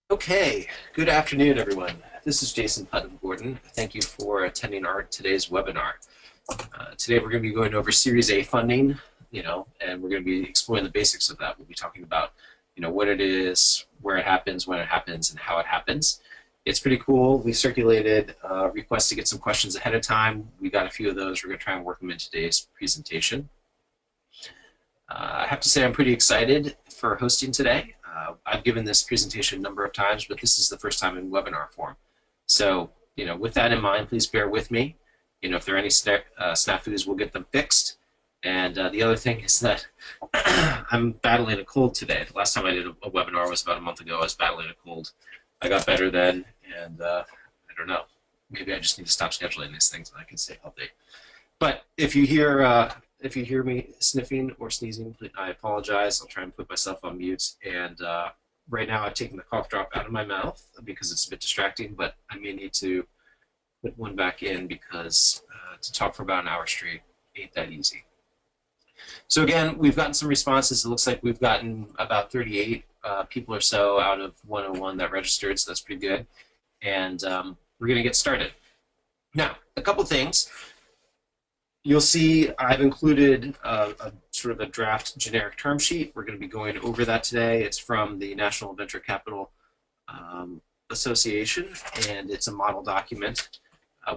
Okay, good afternoon, everyone. This is Jason Putnam Gordon. Thank you for attending today's webinar. Today we're going to be going over Series A funding, and we're going to be exploring the basics of that. We'll be talking about, what it is, where it happens, when it happens, and how it happens. It's pretty cool. We circulated requests to get some questions ahead of time. We got a few of those. We're going to try and work them in today's presentation. I have to say I'm pretty excited for hosting today. I've given this presentation a number of times, but this is the first time in webinar form. So, with that in mind, please bear with me. If there are any snafus, we'll get them fixed. And the other thing is that I'm battling a cold today. The last time I did a webinar was about a month ago. I was battling a cold. I got better then, and I don't know. Maybe I just need to stop scheduling these things and I can stay healthy. But if you hear me sniffing or sneezing, I apologize. I'll try and put myself on mute. And right now I've taken the cough drop out of my mouth because it's a bit distracting, but I may need to put one back in because to talk for about an hour straight ain't that easy. So again, we've gotten some responses. It looks like we've gotten about 38 people or so out of 101 that registered, so that's pretty good. And we're going to get started. Now, a couple things. You'll see I've included a sort of a draft generic term sheet. We're going to be going over that today. It's from the National Venture Capital Association, and it's a model document.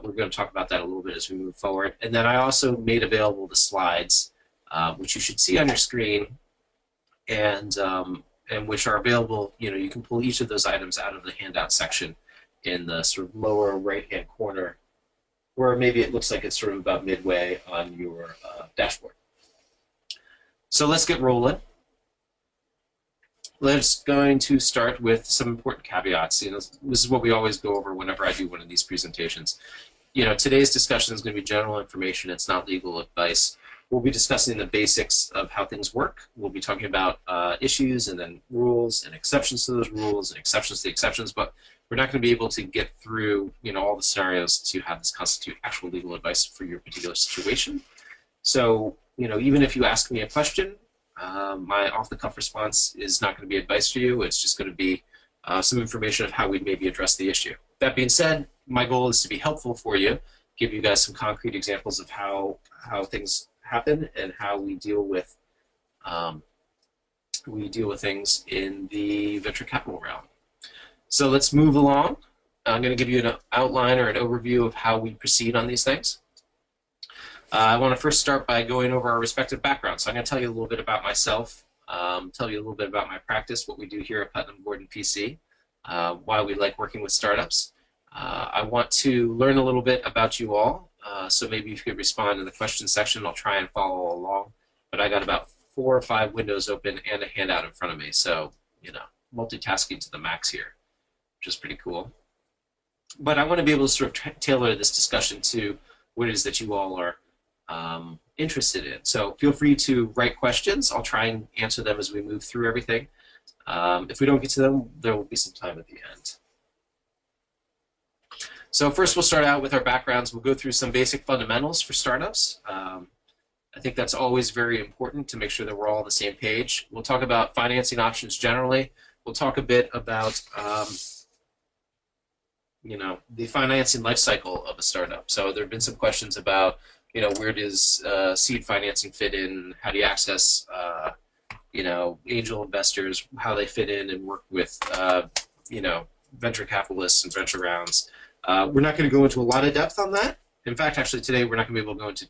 We're going to talk about that a little bit as we move forward. And then I also made available the slides, which you should see on your screen, and which are available. You can pull each of those items out of the handout section in the sort of lower right-hand corner, or maybe it looks like it's sort of about midway on your dashboard. So let's get rolling. Let's going to start with some important caveats. This is what we always go over whenever I do one of these presentations. Today's discussion is going to be general information. It's not legal advice. We'll be discussing the basics of how things work. We'll be talking about issues and then rules and exceptions to those rules and exceptions to the exceptions, but we're not going to be able to get through all the scenarios to have this constitute actual legal advice for your particular situation. So even if you ask me a question, my off-the-cuff response is not going to be advice for you. It's just going to be some information of how we'd maybe address the issue. That being said, my goal is to be helpful for you, give you guys some concrete examples of how things happen and how we deal with things in the venture capital realm. So let's move along. I'm going to give you an outline or an overview of how we proceed on these things. I want to first start by going over our respective backgrounds. So I'm going to tell you a little bit about myself, tell you a little bit about my practice, what we do here at Putnam Gordon PC, why we like working with startups. I want to learn a little bit about you all, so maybe if you could respond in the question section, I'll try and follow along. But I got about 4 or 5 windows open and a handout in front of me, so multitasking to the max here, which is pretty cool. But I want to be able to sort of tailor this discussion to what it is that you all are interested in. So feel free to write questions. I'll try and answer them as we move through everything. If we don't get to them, there will be some time at the end. So first we'll start out with our backgrounds. We'll go through some basic fundamentals for startups. I think that's always very important to make sure that we're all on the same page. We'll talk about financing options generally. We'll talk a bit about the financing life cycle of a startup. So there have been some questions about, where does seed financing fit in? How do you access, angel investors, how they fit in and work with, venture capitalists and venture rounds. We're not going to go into a lot of depth on that. In fact, actually today we're not going to be able to go into,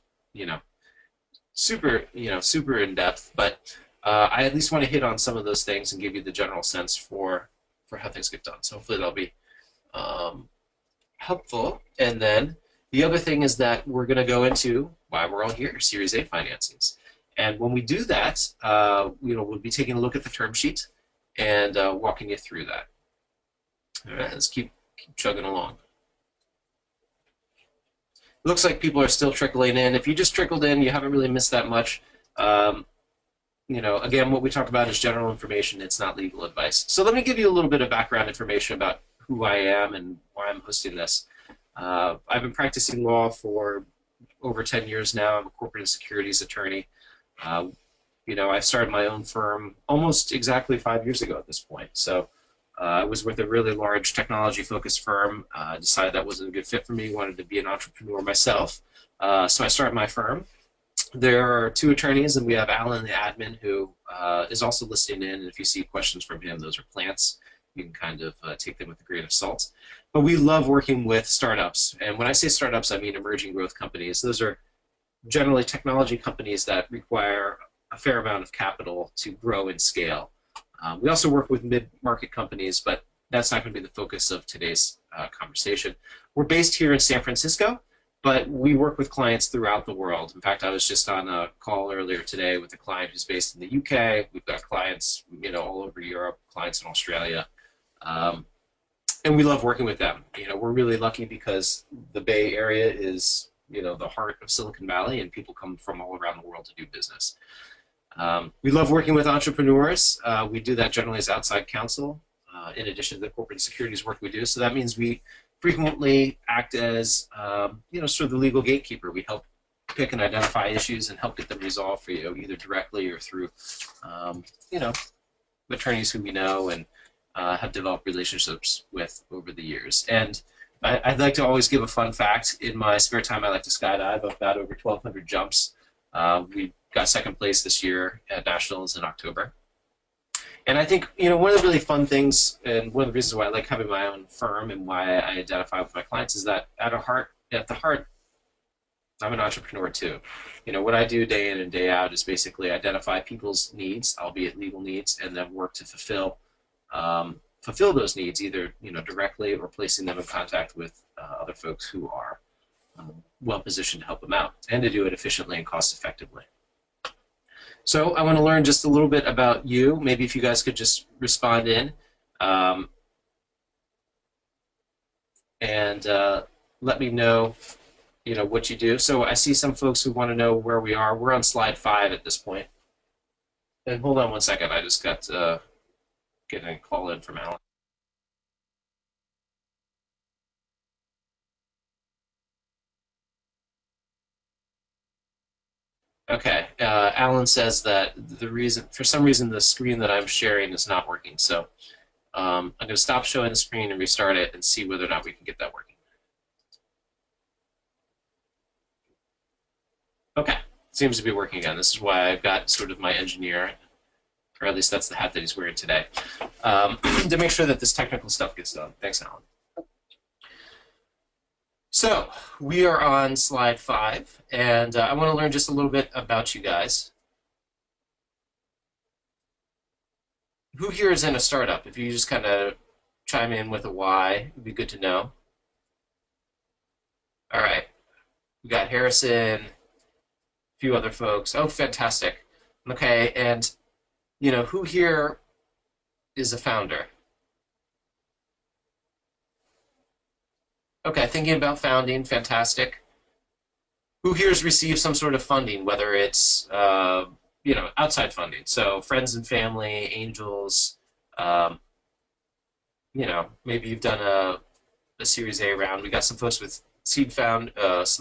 super in depth, but I at least want to hit on some of those things and give you the general sense for how things get done. So hopefully that'll be helpful. And then the other thing is that we're going to go into why we're all here, Series A financings. And when we do that, we'll be taking a look at the term sheet and walking you through that. All right, let's keep chugging along. It looks like people are still trickling in. If you just trickled in, you haven't really missed that much. Again, what we talk about is general information. It's not legal advice. So let me give you a little bit of background information about who I am and why I'm hosting this. I've been practicing law for over 10 years now. I'm a corporate and securities attorney. I started my own firm almost exactly 5 years ago at this point. So I was with a really large technology-focused firm. Decided that wasn't a good fit for me. Wanted to be an entrepreneur myself. So I started my firm. There are two attorneys, and we have Alan, the admin, who is also listening in. And if you see questions from him, those are plants. You can kind of take them with a grain of salt. But we love working with startups. And when I say startups, I mean emerging growth companies. Those are generally technology companies that require a fair amount of capital to grow and scale. We also work with mid-market companies, but that's not going to be the focus of today's conversation. We're based here in San Francisco, but we work with clients throughout the world. In fact, I was just on a call earlier today with a client who's based in the UK. We've got clients, all over Europe, clients in Australia, and we love working with them. We're really lucky because the Bay Area is, the heart of Silicon Valley, and people come from all around the world to do business. We love working with entrepreneurs. We do that generally as outside counsel, in addition to the corporate securities work we do. So that means we frequently act as, sort of the legal gatekeeper. We help pick and identify issues and help get them resolved for you, either directly or through, attorneys who we know and have developed relationships with over the years. And I'd like to always give a fun fact. In my spare time, I like to skydive. I've got over 1,200 jumps. We got second place this year at Nationals in October. And I think, one of the really fun things, and one of the reasons why I like having my own firm and why I identify with my clients is that at the heart, I'm an entrepreneur too. What I do day in and day out is basically identify people's needs, albeit legal needs, and then work to fulfill those needs, either directly or placing them in contact with other folks who are well positioned to help them out, and to do it efficiently and cost effectively. So I want to learn just a little bit about you. Maybe if you guys could just respond in and let me know, what you do. So I see some folks who want to know where we are. We're on slide 5 at this point. And hold on one second. I just got getting a call in from Alan. Okay, Alan says that for some reason, the screen that I'm sharing is not working. So I'm going to stop showing the screen and restart it and see whether or not we can get that working. Okay, seems to be working again. This is why I've got sort of my engineer, or at least that's the hat that he's wearing today, to make sure that this technical stuff gets done. Thanks, Alan. So we are on slide 5, and I want to learn just a little bit about you guys. Who here is in a startup? If you just kind of chime in with a why, it would be good to know. All right, we got Harrison, a few other folks. Oh, fantastic. Okay, and who here is a founder? Okay, thinking about founding, fantastic. Who here has received some sort of funding, whether it's outside funding, so friends and family, angels, maybe you've done a Series A round. We got some folks with some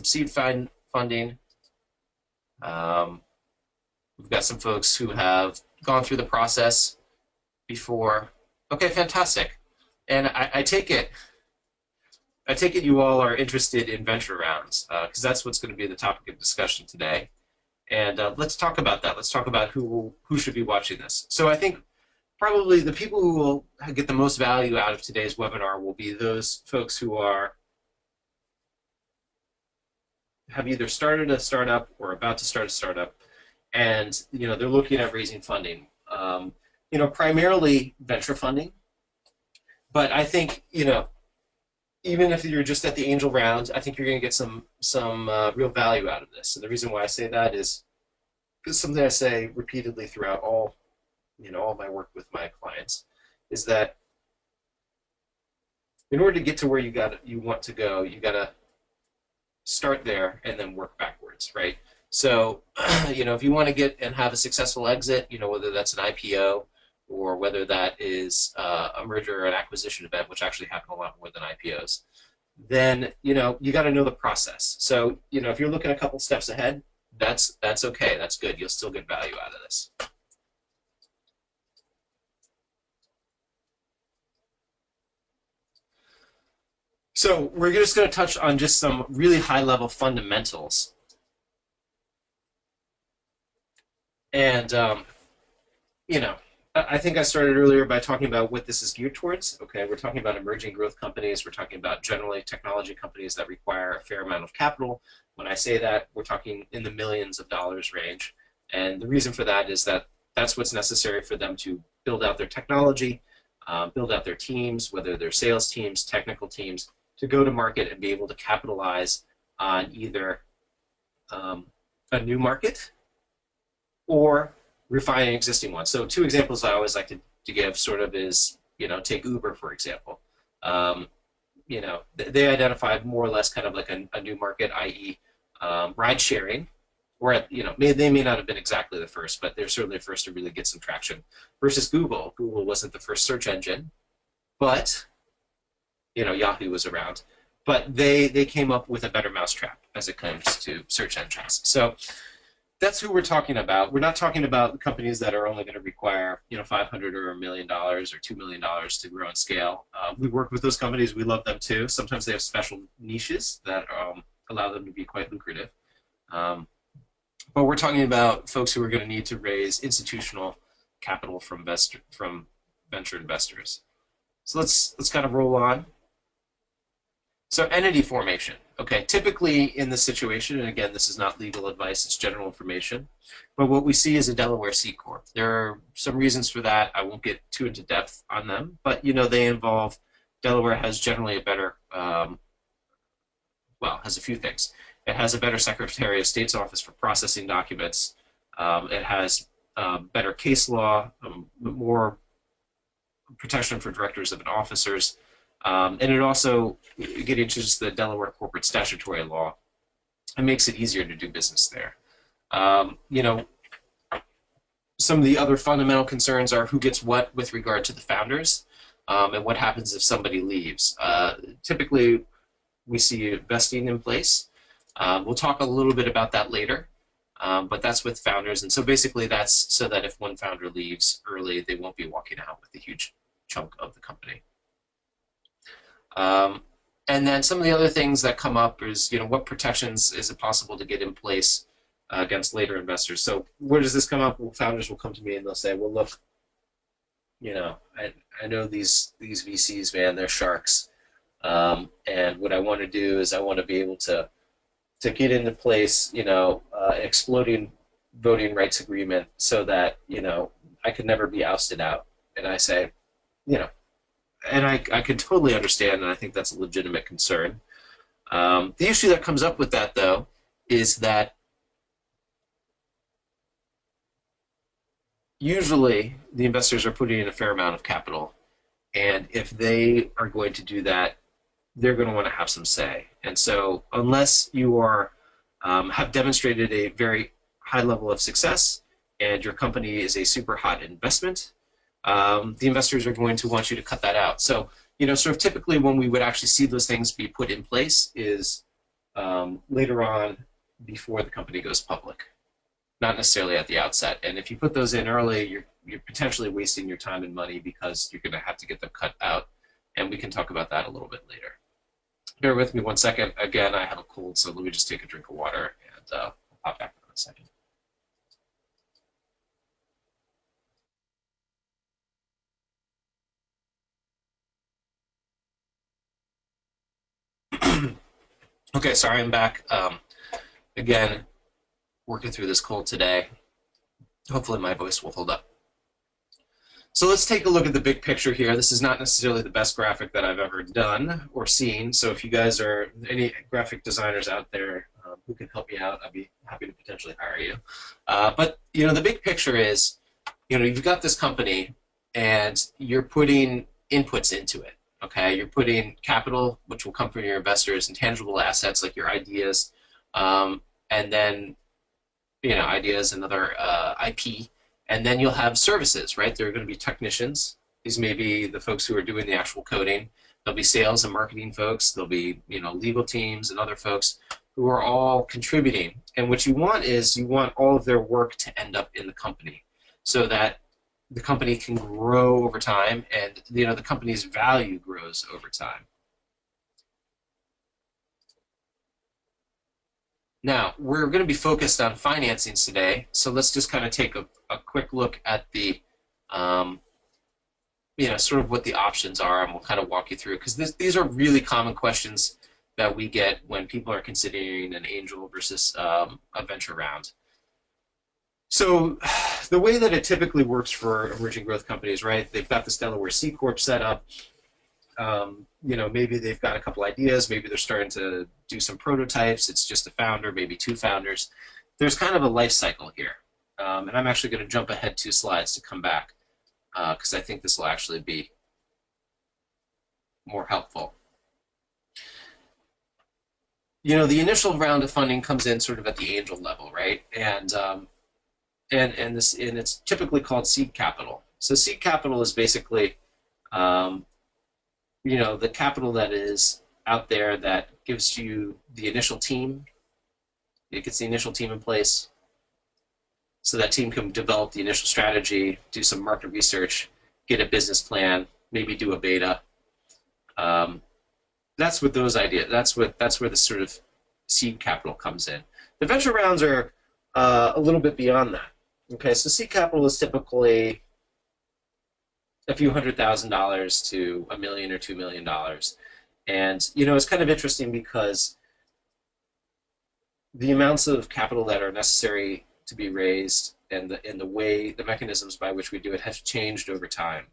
seed funding. We've got some folks who have gone through the process before. Okay, fantastic. And I take it you all are interested in venture rounds, because that's what's going to be the topic of discussion today. And let's talk about that. Let's talk about who should be watching this. So I think probably the people who will get the most value out of today's webinar will be those folks who have either started a startup or about to start a startup, and they're looking at raising funding. Primarily venture funding, but I think even if you're just at the angel round, I think you're going to get some real value out of this. And the reason why I say that is something I say repeatedly throughout all my work with my clients, is that in order to get to where you want to go, you got to start there and then work backwards, right? So, if you want to get and have a successful exit, whether that's an IPO or whether that is a merger or an acquisition event, which actually happen a lot more than IPOs, then you got to know the process. So if you're looking a couple steps ahead, that's okay. That's good. You'll still get value out of this. So we're just going to touch on just some really high-level fundamentals. And, you know, I think I started earlier by talking about what this is geared towards. Okay, we're talking about emerging growth companies. We're talking about generally technology companies that require a fair amount of capital. When I say that, we're talking in the millions of dollars range. And the reason for that is that that's what's necessary for them to build out their technology, build out their teams, whether they're sales teams, technical teams, to go to market and be able to capitalize on either a new market or refine an existing one. So two examples I always like to give sort of is, take Uber, for example. They identified more or less kind of like a new market, i.e. Ride sharing, or, they may not have been exactly the first, but they're certainly the first to really get some traction. Versus Google. Google wasn't the first search engine, but, Yahoo was around. But they came up with a better mousetrap as it comes to search engines. So that's who we're talking about. We're not talking about companies that are only going to require, $500 or $1 million or $2 million to grow and scale. We work with those companies. We love them too. Sometimes they have special niches that allow them to be quite lucrative. But we're talking about folks who are going to need to raise institutional capital from venture investors. So let's kind of roll on. So entity formation. Okay, typically in this situation, and again, this is not legal advice, it's general information, but what we see is a Delaware C Corp. There are some reasons for that. I won't get too into depth on them, but they involve, Delaware has generally a better, has a few things. It has a better Secretary of State's office for processing documents. It has better case law, more protection for directors and officers. And it also, getting into just the Delaware corporate statutory law, it makes it easier to do business there. Some of the other fundamental concerns are who gets what with regard to the founders, and what happens if somebody leaves. Typically, we see vesting in place. We'll talk a little bit about that later, but that's with founders. And so basically that's so that if one founder leaves early, they won't be walking out with a huge chunk of the company. And then some of the other things that come up is, what protections is it possible to get in place against later investors? So where does this come up? Well, founders will come to me and they'll say, well, look, I know these VCs, man, they're sharks. And what I want to do is I want to be able to get into place, an exploding voting rights agreement so that, I could never be ousted out. And I say, and I can totally understand, and I think that's a legitimate concern. The issue that comes up with that, though, is that usually the investors are putting in a fair amount of capital, and if they are going to do that, they're going to want to have some say. And so unless you are have demonstrated a very high level of success and your company is a super hot investment, the investors are going to want you to cut that out. So, sort of typically when we would actually see those things be put in place is later on before the company goes public, not necessarily at the outset. And if you put those in early, you're potentially wasting your time and money because you're going to have to get them cut out. And we can talk about that a little bit later. Bear with me one second. Again, I have a cold, so let me just take a drink of water and I'll pop back in a second. Okay, sorry, I'm back. Again, working through this cold today. Hopefully my voice will hold up. So let's take a look at the big picture here. This is not necessarily the best graphic that I've ever done or seen. So if you guys are any graphic designers out there who can help me out, I'd be happy to potentially hire you. But the big picture is, you've got this company and you're putting inputs into it. Okay, you're putting capital, which will come from your investors, and tangible assets like your ideas, and then ideas and other IP. And then you'll have services, right? There are going to be technicians. These may be the folks who are doing the actual coding. There'll be sales and marketing folks. There'll be, legal teams and other folks who are all contributing. And what you want is you want all of their work to end up in the company so that the company can grow over time and, the company's value grows over time. Now, we're going to be focused on financings today, so let's just kind of take a quick look at the, um, sort of what the options are, and we'll kind of walk you through, because these are really common questions that we get when people are considering an angel versus a venture round. So the way that it typically works for emerging growth companies, right, they've got this Delaware C Corp set up. Maybe they've got a couple ideas, maybe they're starting to do some prototypes, it's just a founder, maybe two founders. There's kind of a life cycle here. And I'm actually going to jump ahead 2 slides to come back, because I think this will actually be more helpful. The initial round of funding comes in sort of at the angel level, right? And it's typically called seed capital. So seed capital is basically the capital that is out there that gives you the initial team. It gets the initial team in place, so that team can develop the initial strategy, do some market research, get a business plan, maybe do a beta. That's what those ideas. That's where the sort of seed capital comes in. The venture rounds are a little bit beyond that. Okay, so seed capital is typically a few $100,000 to $1 million or $2 million, and it's kind of interesting because the amounts of capital that are necessary to be raised and the way the mechanisms by which we do it have changed over time.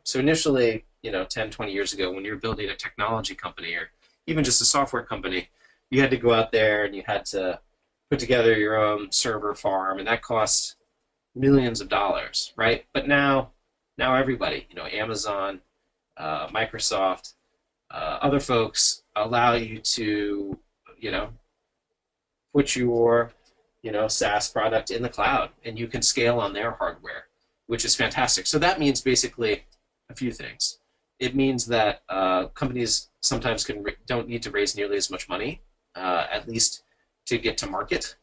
So initially, 10, 20 years ago, when you're building a technology company or even just a software company, you had to go out there and you had to put together your own server farm, and that cost millions of dollars, right? But now everybody, Amazon, Microsoft, other folks allow you to, put your, SaaS product in the cloud, and you can scale on their hardware, which is fantastic. So that means basically a few things. It means that companies sometimes don't need to raise nearly as much money, at least to get to market.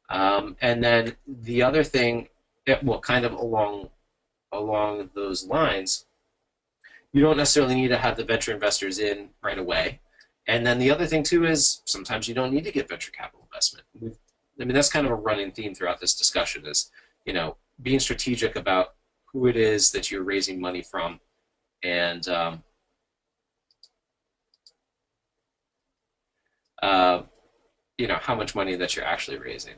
And then the other thing, kind of along those lines, you don't necessarily need to have the venture investors in right away. And then the other thing too is sometimes you don't need to get venture capital investment. That's kind of a running theme throughout this discussion is, being strategic about who it is that you're raising money from, and how much money that you're actually raising.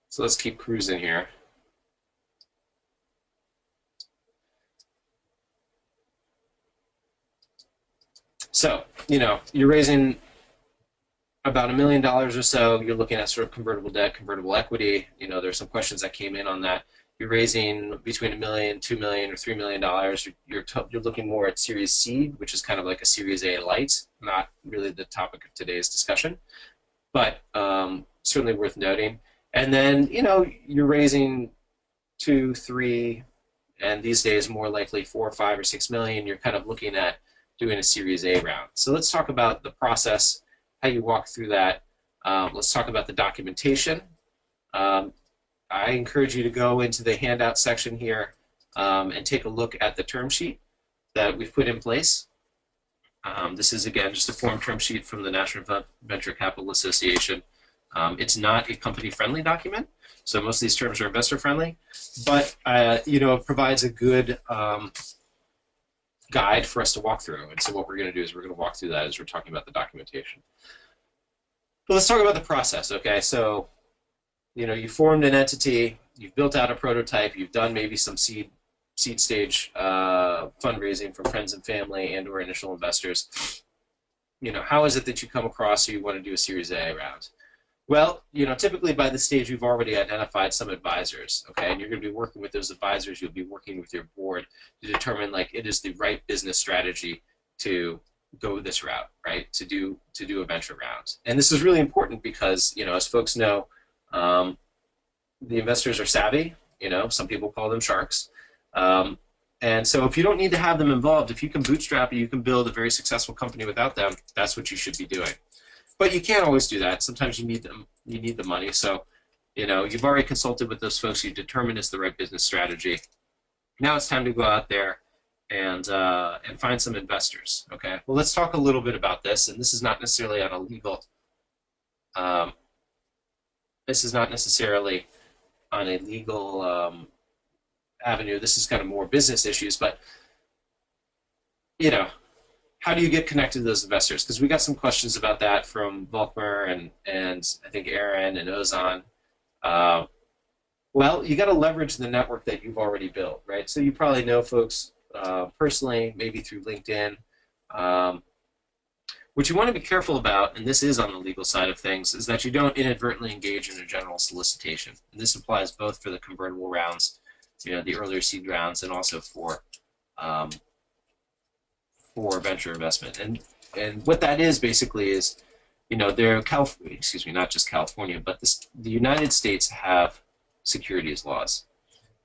So let's keep cruising here. So, you're raising about $1 million or so. You're looking at sort of convertible debt, convertible equity. There's some questions that came in on that. You're raising between $1 million, $2 million, or $3 million. You're looking more at Series C, which is kind of like a Series A light, not really the topic of today's discussion, but certainly worth noting. And then, you're raising 2, 3, and these days more likely 4, 5, or 6 million. You're kind of looking at doing a Series A round. So let's talk about the process, how you walk through that. Let's talk about the documentation. I encourage you to go into the handout section here and take a look at the term sheet that we've put in place. This is, again, just a form term sheet from the National Venture Capital Association. It's not a company-friendly document, so most of these terms are investor-friendly, but it provides a good guide for us to walk through. And so what we're going to do is we're going to walk through that as we're talking about the documentation. But let's talk about the process, okay? So, you formed an entity, you've built out a prototype, you've done maybe some seed stage fundraising from friends and family and or initial investors. How is it that you come across or you want to do a Series A round? Well, typically by this stage you've already identified some advisors, okay? And you're going to be working with those advisors. You'll be working with your board to determine it is the right business strategy to go this route, right? To do a venture round. And this is really important because, as folks know, the investors are savvy. Some people call them sharks. And so if you don't need to have them involved, if you can bootstrap it, you can build a very successful company without them, that's what you should be doing. But you can't always do that. Sometimes you need them. You need the money. So, you've already consulted with those folks. You determined it's the right business strategy. Now it's time to go out there and find some investors. Okay. Well, let's talk a little bit about this, and this is not necessarily on a legal. Um, this is not necessarily on a legal avenue. This is kind of more business issues, but you know, how do you get connected to those investors? Because we got some questions about that from Volkmar and I think Aaron and Ozan. Well, you got to leverage the network that you've already built, right? So you probably know folks personally, maybe through LinkedIn. What you want to be careful about, and this is on the legal side of things, is that you don't inadvertently engage in a general solicitation. And this applies both for the convertible rounds, the earlier seed rounds, and also for venture investment. And what that is basically is, they're excuse me, not just California, but the United States have securities laws.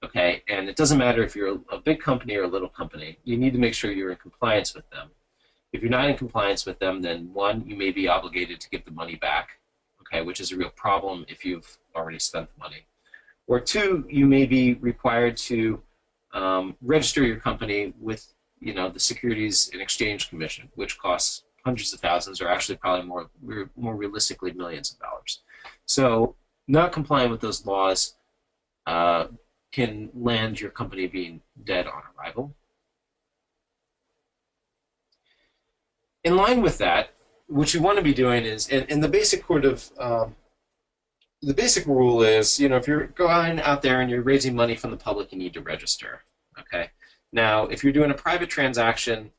Okay, and it doesn't matter if you're a big company or a little company, you need to make sure you're in compliance with them. If you're not in compliance with them, then one, you may be obligated to give the money back, okay, which is a real problem if you've already spent the money. Or two, you may be required to register your company with, the Securities and Exchange Commission, which costs hundreds of thousands, or actually probably more realistically millions of dollars. So not complying with those laws can land your company being dead on arrival. In line with that, what you want to be doing is, and the basic the basic rule is, if you're going out there and you're raising money from the public, you need to register. Okay. Now, if you're doing a private transaction,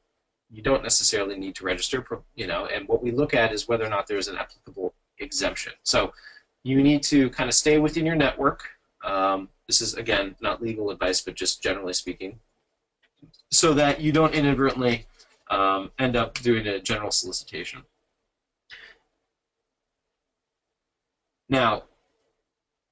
you don't necessarily need to register. And what we look at is whether or not there's an applicable exemption. So you need to kind of stay within your network. This is, again, not legal advice, but just generally speaking, so that you don't inadvertently end up doing a general solicitation. Now,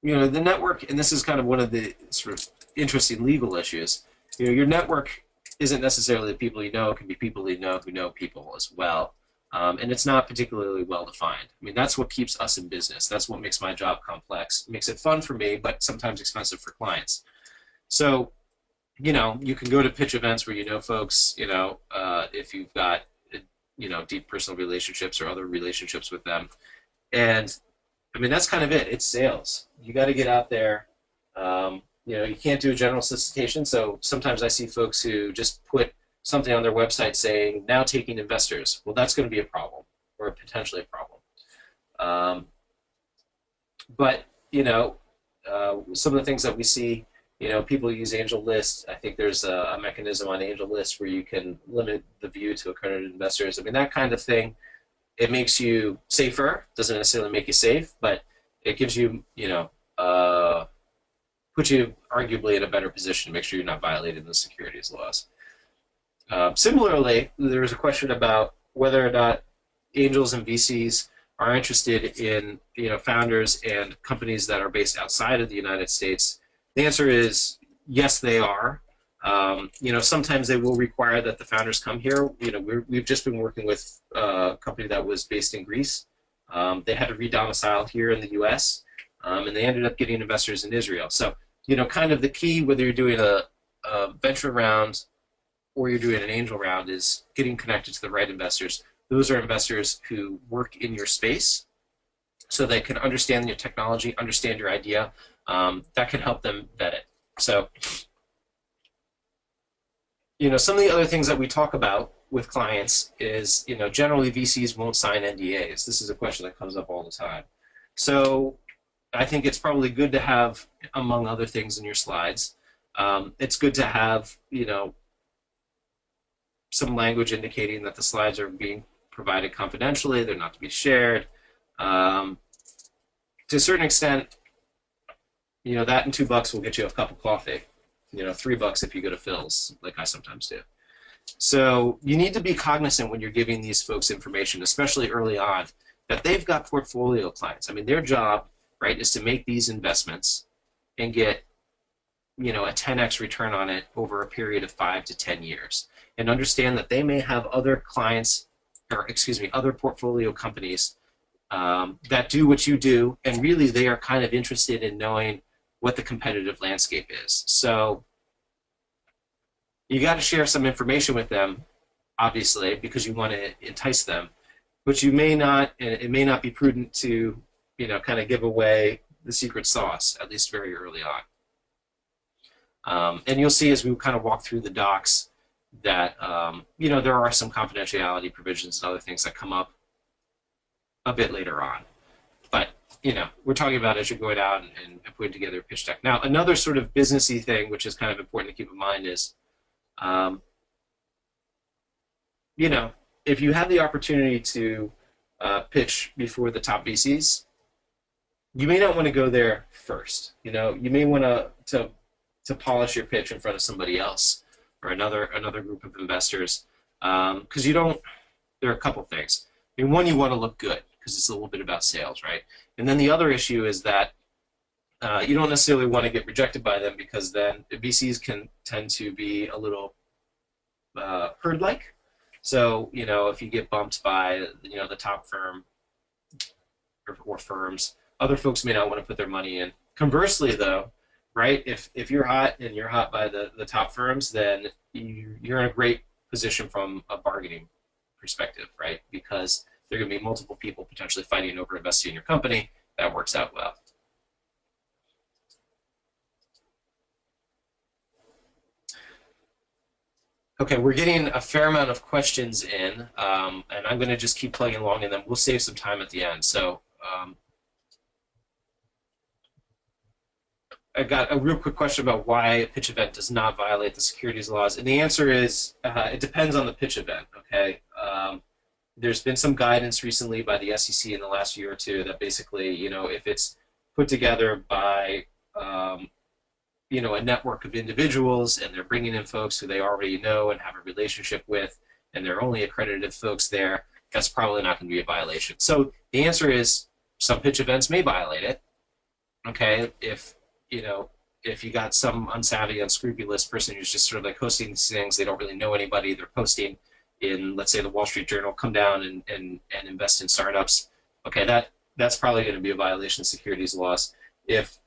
the network, and this is kind of one of the sort of interesting legal issues, your network isn't necessarily the people you know. It can be people you know who know people as well. And it's not particularly well defined. I mean, that's what keeps us in business. That's what makes my job complex. It makes it fun for me, but sometimes expensive for clients. So, you can go to pitch events where you know folks, if you've got, deep personal relationships or other relationships with them. And, I mean, that's kind of it. It's sales. You got to get out there. You can't do a general solicitation, so sometimes I see folks who just put something on their website saying, now taking investors. Well, that's going to be a problem, or potentially a problem. But, some of the things that we see, people use Angel List. I think there's a mechanism on Angel List where you can limit the view to accredited investors. I mean, that kind of thing, it makes you safer. Doesn't necessarily make you safe, but it gives you, puts you arguably in a better position to make sure you're not violating the securities laws. Similarly, there was a question about whether or not angels and VCs are interested in founders and companies that are based outside of the United States. The answer is yes, they are. Sometimes they will require that the founders come here. We've just been working with a company that was based in Greece. They had to re-domicile here in the U.S., and they ended up getting investors in Israel. So, kind of the key, whether you're doing a venture round or you're doing an angel round, is getting connected to the right investors. Those are investors who work in your space, so they can understand your technology, understand your idea. That can help them vet it. So, some of the other things that we talk about with clients is, generally VCs won't sign NDAs. This is a question that comes up all the time. So I think it's probably good to have, among other things in your slides, it's good to have, some language indicating that the slides are being provided confidentially, they're not to be shared. To a certain extent, that and $2 will get you a cup of coffee. $3 if you go to Phil's, like I sometimes do. So you need to be cognizant when you're giving these folks information, especially early on, that they've got portfolio clients. I mean, their job, right, is to make these investments and get, a 10x return on it over a period of 5 to 10 years. And understand that they may have other clients, or excuse me, other portfolio companies that do what you do, and really they are kind of interested in knowing what the competitive landscape is. So, You got to share some information with them, obviously, because you want to entice them, but you may not, and it may not be prudent to, kind of give away the secret sauce, at least very early on. And you'll see as we kind of walk through the docs that, there are some confidentiality provisions and other things that come up a bit later on. But, we're talking about as you're going out and putting together a pitch deck. Now, another sort of businessy thing, which is kind of important to keep in mind is, if you have the opportunity to pitch before the top VCs, you may not want to go there first. You may want to polish your pitch in front of somebody else or another group of investors, because there are a couple things. I mean, one, you want to look good because it's a little bit about sales, right? And then the other issue is that you don't necessarily want to get rejected by them, because then the VCs can tend to be a little herd-like. So, if you get bumped by, the top firm or firms, other folks may not want to put their money in. Conversely, though, right, if you're hot and you're hot by the top firms, then you're in a great position from a bargaining perspective, right? Because there are going to be multiple people potentially fighting over investing in your company. That works out well. Okay, we're getting a fair amount of questions in, and I'm going to just keep plugging along, and then we'll save some time at the end. So I got a real quick question about why a pitch event does not violate the securities laws, and the answer is it depends on the pitch event. Okay, there's been some guidance recently by the SEC in the last year or two that basically, if it's put together by a network of individuals, and they're bringing in folks who they already know and have a relationship with, and they're only accredited folks there, that's probably not going to be a violation. So the answer is some pitch events may violate it. Okay, if you got some unsavvy, unscrupulous person who's just sort of like hosting these things, they don't really know anybody, they're posting in, let's say, the Wall Street Journal, come down and invest in startups. Okay, that's probably going to be a violation of securities laws. If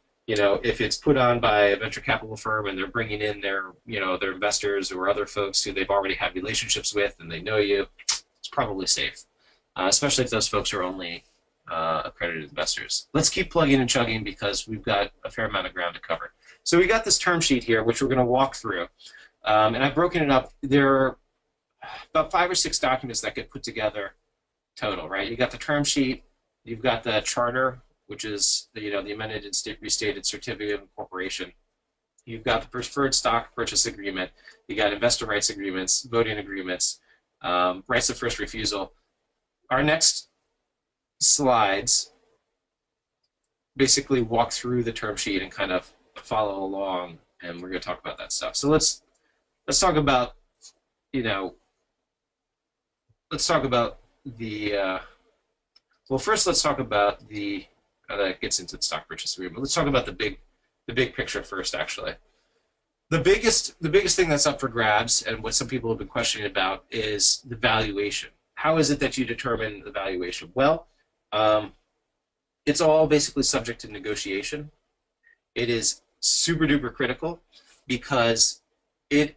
it's put on by a venture capital firm and they're bringing in their investors or other folks who they've already had relationships with and they know you, it's probably safe, especially if those folks are only accredited investors. Let's keep plugging and chugging because we've got a fair amount of ground to cover. So we got this term sheet here, which we're going to walk through, and I've broken it up. There are about 5 or 6 documents that get put together total, right? You got the term sheet, you've got the charter, which is the amended and restated certificate of incorporation. You've got the preferred stock purchase agreement. You got investor rights agreements, voting agreements, rights of first refusal. Our next slides basically walk through the term sheet and kind of follow along, and we're going to talk about that stuff. So let's talk about well, first let's talk about that gets into the stock purchase agreement. Let's talk about the big picture first, actually. The biggest thing that's up for grabs, and what some people have been questioning about, is the valuation. How is it that you determine the valuation? Well, it's all basically subject to negotiation. It is super duper critical because the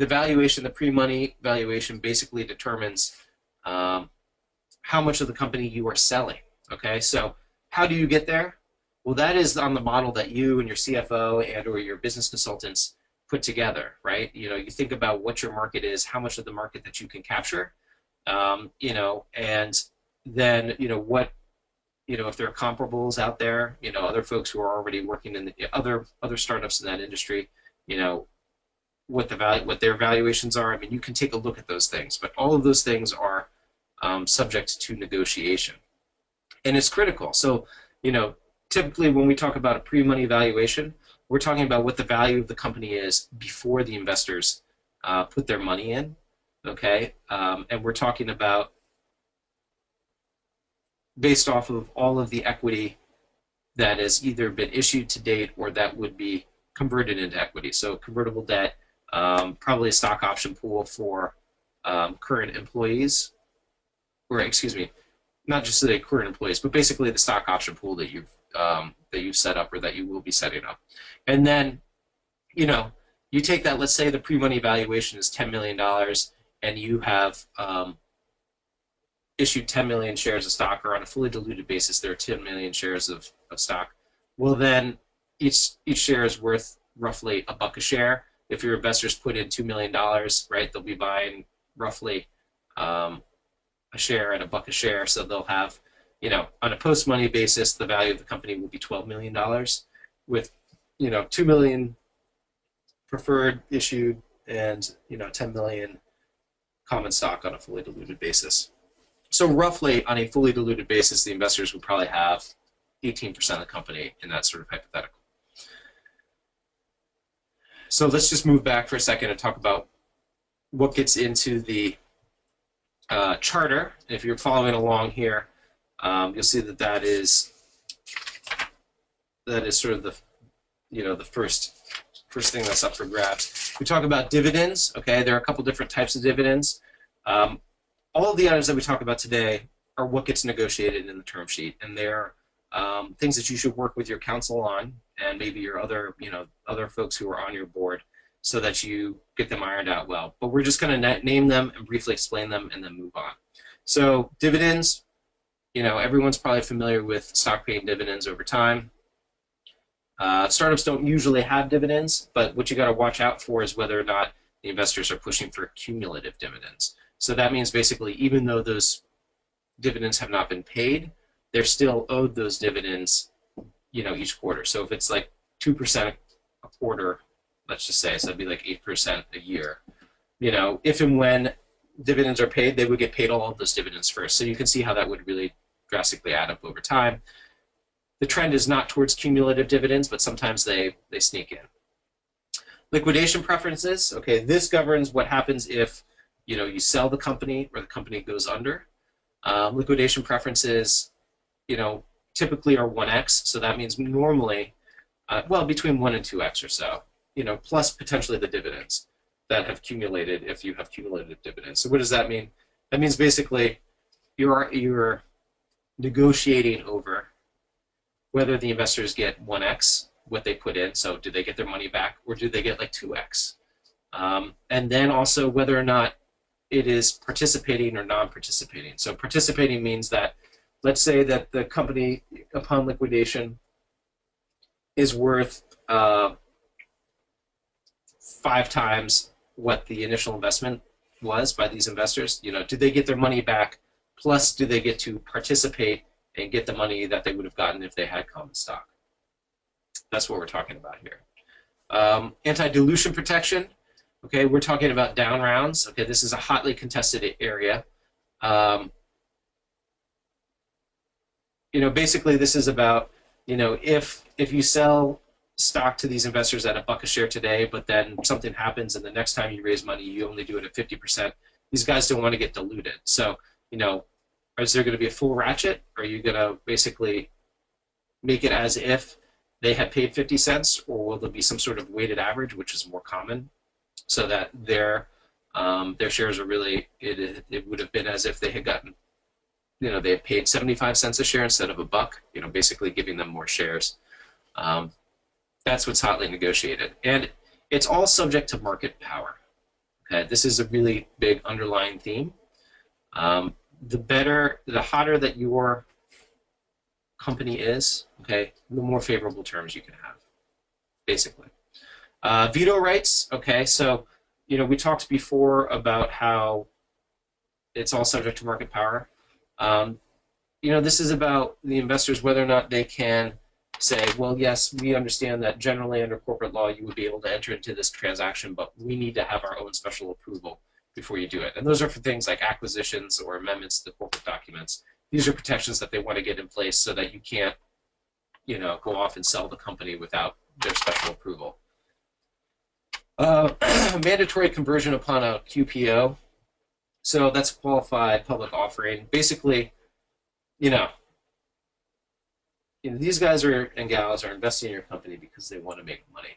valuation, the pre-money valuation, basically determines how much of the company you are selling. Okay, so how do you get there? Well, that is on the model that you and your CFO and or your business consultants put together, right? You think about what your market is, how much of the market that you can capture, and then what, if there are comparables out there, other folks who are already working in the other startups in that industry, what their valuations are. I mean, you can take a look at those things, but all of those things are subject to negotiation. And it's critical. So, typically when we talk about a pre-money valuation, we're talking about what the value of the company is before the investors put their money in, okay? And we're talking about based off of all of the equity that has either been issued to date or that would be converted into equity. So convertible debt, probably a stock option pool for current employees, or excuse me, not just the current employees, but basically the stock option pool that you've set up or that you will be setting up. And then, You take that, let's say the pre-money valuation is $10 million and you have issued 10 million shares of stock, or on a fully diluted basis, there are 10 million shares of stock. Well, then each share is worth roughly $1 a share. If your investors put in $2 million, right, they'll be buying roughly a share at $1 a share. So they'll have, on a post-money basis, the value of the company will be $12 million with, 2 million preferred issued and, 10 million common stock on a fully diluted basis. So roughly on a fully diluted basis, the investors would probably have 18% of the company in that sort of hypothetical. So let's just move back for a second and talk about what gets into the charter. If you're following along here, you'll see that that is sort of the first thing that's up for grabs. We talk about dividends. Okay, there are a couple different types of dividends. All of the items that we talk about today are what gets negotiated in the term sheet, and they're things that you should work with your counsel on, and maybe your other folks who are on your board, so that you get them ironed out well. But we're just going to name them and briefly explain them, and then move on. So dividends, everyone's probably familiar with stock paying dividends over time. Startups don't usually have dividends, but what you got to watch out for is whether or not the investors are pushing for cumulative dividends. So that means basically, even though those dividends have not been paid, they're still owed those dividends, each quarter. So if it's like 2% a quarter, let's just say, so that'd be like 8% a year. If and when dividends are paid, they would get paid all of those dividends first. So you can see how that would really drastically add up over time. The trend is not towards cumulative dividends, but sometimes they sneak in. Liquidation preferences. Okay, this governs what happens if you sell the company or the company goes under. Liquidation preferences, typically are 1x, so that means normally, between 1 and 2x or so, plus potentially the dividends that have accumulated if you have cumulative dividends. So what does that mean? That means basically you're negotiating over whether the investors get 1x, what they put in, so do they get their money back, or do they get like 2x? And then also whether or not it is participating or non-participating. So participating means that, let's say that the company, upon liquidation, is worth 5 times what the initial investment was by these investors. Do they get their money back, plus do they get to participate and get the money that they would have gotten if they had common stock? That's what we're talking about here. Anti-dilution protection. Okay, we're talking about down rounds. Okay, this is a hotly contested area. Basically this is about, if you sell stock to these investors at $1 a share today, but then something happens and the next time you raise money, you only do it at 50%, these guys don't want to get diluted. So, is there going to be a full ratchet? Or are you going to basically make it as if they had paid 50 cents, or will there be some sort of weighted average, which is more common, so that their shares are really, it would have been as if they had gotten, they had paid 75 cents a share instead of $1, basically giving them more shares. That's what's hotly negotiated. And it's all subject to market power. Okay, this is a really big underlying theme. The hotter that your company is, okay, the more favorable terms you can have, basically. Veto rights, okay, so, we talked before about how it's all subject to market power. This is about the investors, whether or not they can say, well, yes, we understand that generally under corporate law you would be able to enter into this transaction, but we need to have our own special approval before you do it. And those are for things like acquisitions or amendments to the corporate documents. These are protections that they want to get in place so that you can't, go off and sell the company without their special approval. Mandatory conversion upon a QPO. So that's a qualified public offering. Basically, these guys and gals are investing in your company because they want to make money.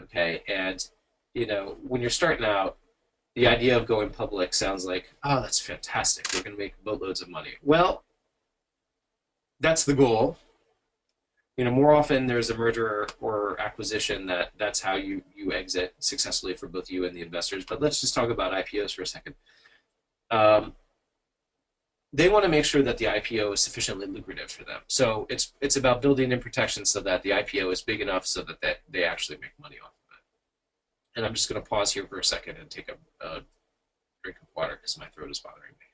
Okay, and when you're starting out, the idea of going public sounds like, oh, that's fantastic. We're going to make boatloads of money. Well, that's the goal. more often there's a merger or acquisition that's how you exit successfully for both you and the investors. But let's just talk about IPOs for a second. They want to make sure that the IPO is sufficiently lucrative for them. So it's about building in protection so that the IPO is big enough so that they actually make money off of it. And I'm just going to pause here for a second and take a drink of water because my throat is bothering me.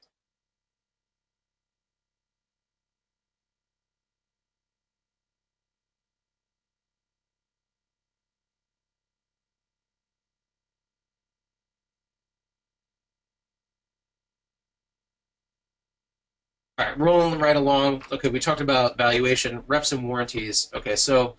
All right, rolling right along. Okay, we talked about valuation, reps and warranties. Okay, so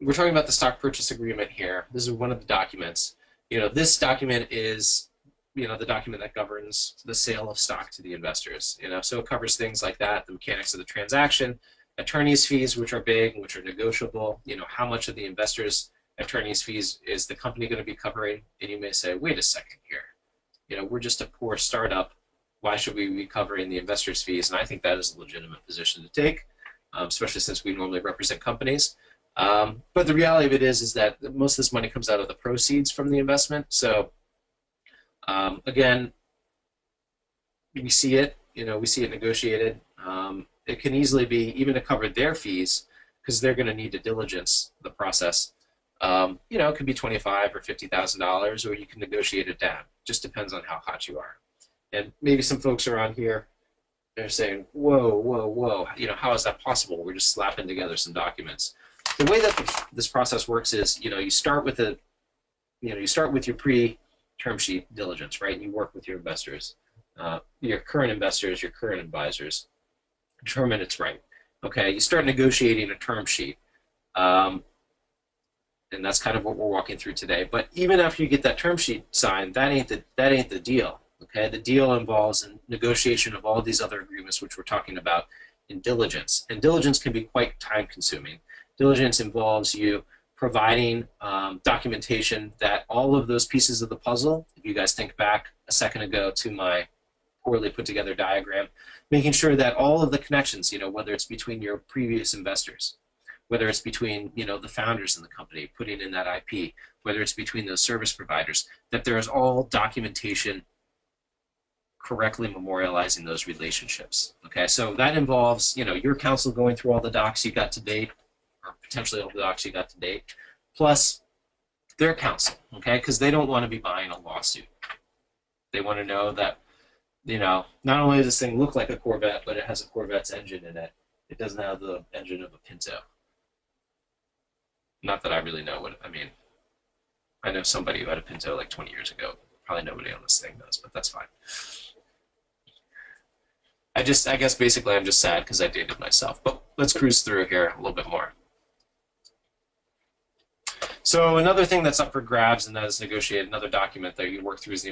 we're talking about the stock purchase agreement here. This is one of the documents. This document is, the document that governs the sale of stock to the investors. So it covers things like that, the mechanics of the transaction, attorney's fees, which are big, which are negotiable. How much of the investors' attorney's fees is the company going to be covering? And you may say, wait a second here. We're just a poor startup. Why should we be covering the investors' fees? And I think that is a legitimate position to take, especially since we normally represent companies. But the reality of it is that most of this money comes out of the proceeds from the investment. So again, we see it, negotiated. It can easily be even to cover their fees because they're going to need to diligence the process. It could be $25,000 or $50,000, or you can negotiate it down. Just depends on how hot you are. And maybe some folks are on here, they're saying, whoa, whoa, whoa, how is that possible? We're just slapping together some documents. The way that this process works is, you start with your pre-term sheet diligence, right? You work with your investors, your current investors, your current advisors, determine it's right. Okay, you start negotiating a term sheet, and that's kind of what we're walking through today. But even after you get that term sheet signed, that ain't the deal. Okay, the deal involves a negotiation of all these other agreements, which we're talking about in diligence. And diligence can be quite time-consuming. Diligence involves you providing documentation that all of those pieces of the puzzle, if you guys think back a second ago to my poorly put together diagram, making sure that all of the connections, whether it's between your previous investors, whether it's between, the founders in the company, putting in that IP, whether it's between those service providers, that there is all documentation correctly memorializing those relationships. Okay, so that involves, your counsel going through all the docs you got to date, or potentially all the docs you got to date, plus their counsel, okay, because they don't want to be buying a lawsuit. They want to know that, not only does this thing look like a Corvette, but it has a Corvette's engine in it. It doesn't have the engine of a Pinto. Not that I really know what, I know somebody who had a Pinto like 20 years ago. Probably nobody on this thing does, but that's fine. I guess basically I'm just sad because I dated myself. But let's cruise through here a little bit more. So another thing that's up for grabs and that is negotiated, another document that you work through is the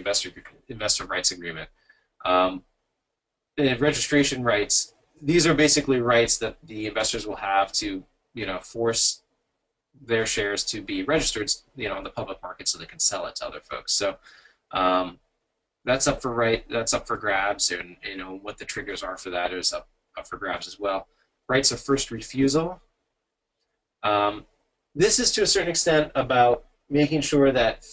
investor rights agreement. The registration rights, these are basically rights that the investors will have to, force their shares to be registered, on the public market so they can sell it to other folks. So that's up for grabs, and what the triggers are for that is up for grabs as well. Rights of first refusal. This is to a certain extent about making sure that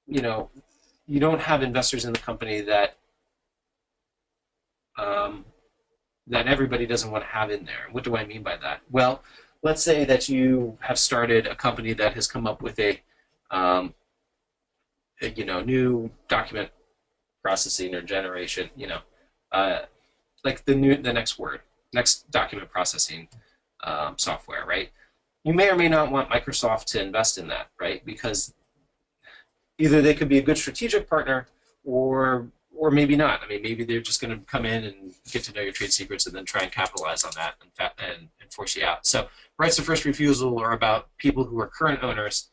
you don't have investors in the company that that everybody doesn't want to have in there. What do I mean by that? Well, let's say that you have started a company that has come up with a new document processing or generation, like the next document processing software, right? You may or may not want Microsoft to invest in that, right? Because either they could be a good strategic partner or maybe not. Maybe they're just going to come in and get to know your trade secrets and then try and capitalize on that and force you out. So rights of first refusal are about people who are current owners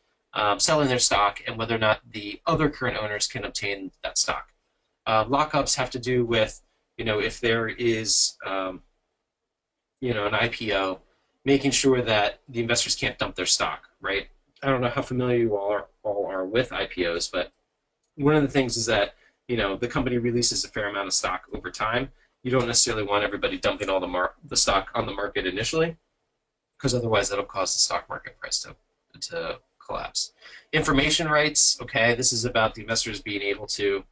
selling their stock and whether or not the other current owners can obtain that stock. Lockups have to do with, if there is, an IPO, making sure that the investors can't dump their stock, right? I don't know how familiar you all are with IPOs, but one of the things is that, the company releases a fair amount of stock over time. you don't necessarily want everybody dumping all the stock on the market initially, because otherwise that'll cause the stock market price to collapse. Information rights, okay, this is about the investors being able to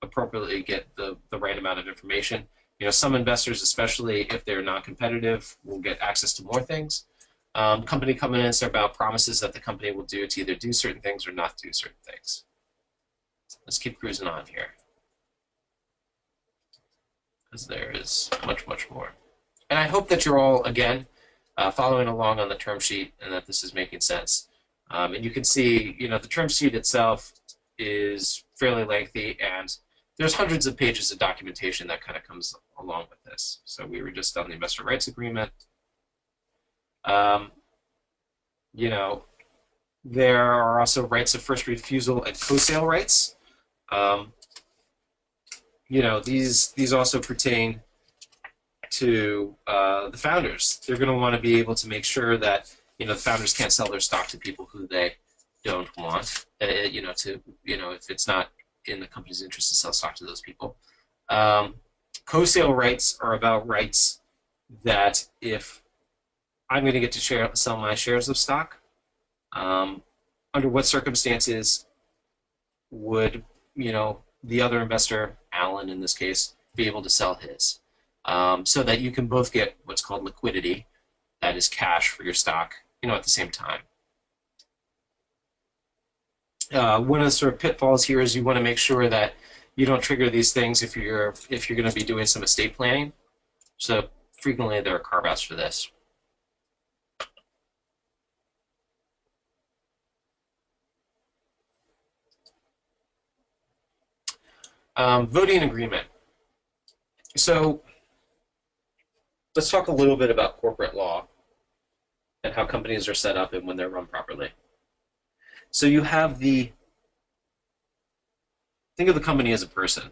appropriately get the right amount of information. Some investors, especially if they're non-competitive, will get access to more things. Company covenants are about promises that the company will do to either do certain things or not do certain things. Let's keep cruising on here, because there is much, much more. And I hope that you're all, again, following along on the term sheet and that this is making sense. And you can see, the term sheet itself is fairly lengthy, and there's hundreds of pages of documentation that kind of comes along with this. So we were just on the investor rights agreement. There are also rights of first refusal and co-sale rights. These also pertain to the founders. They're going to want to be able to make sure that the founders can't sell their stock to people who they don't want. If it's not in the company's interest to sell stock to those people. Co-sale rights are about rights that if I'm going to get to sell my shares of stock, under what circumstances would the other investor, Alan in this case, be able to sell his, so that you can both get what's called liquidity, that is cash for your stock, at the same time. One of the sort of pitfalls here is you want to make sure that you don't trigger these things if you're going to be doing some estate planning. So frequently there are carve-outs for this. Voting agreement. So let's talk a little bit about corporate law and how companies are set up and when they're run properly. So you have think of the company as a person,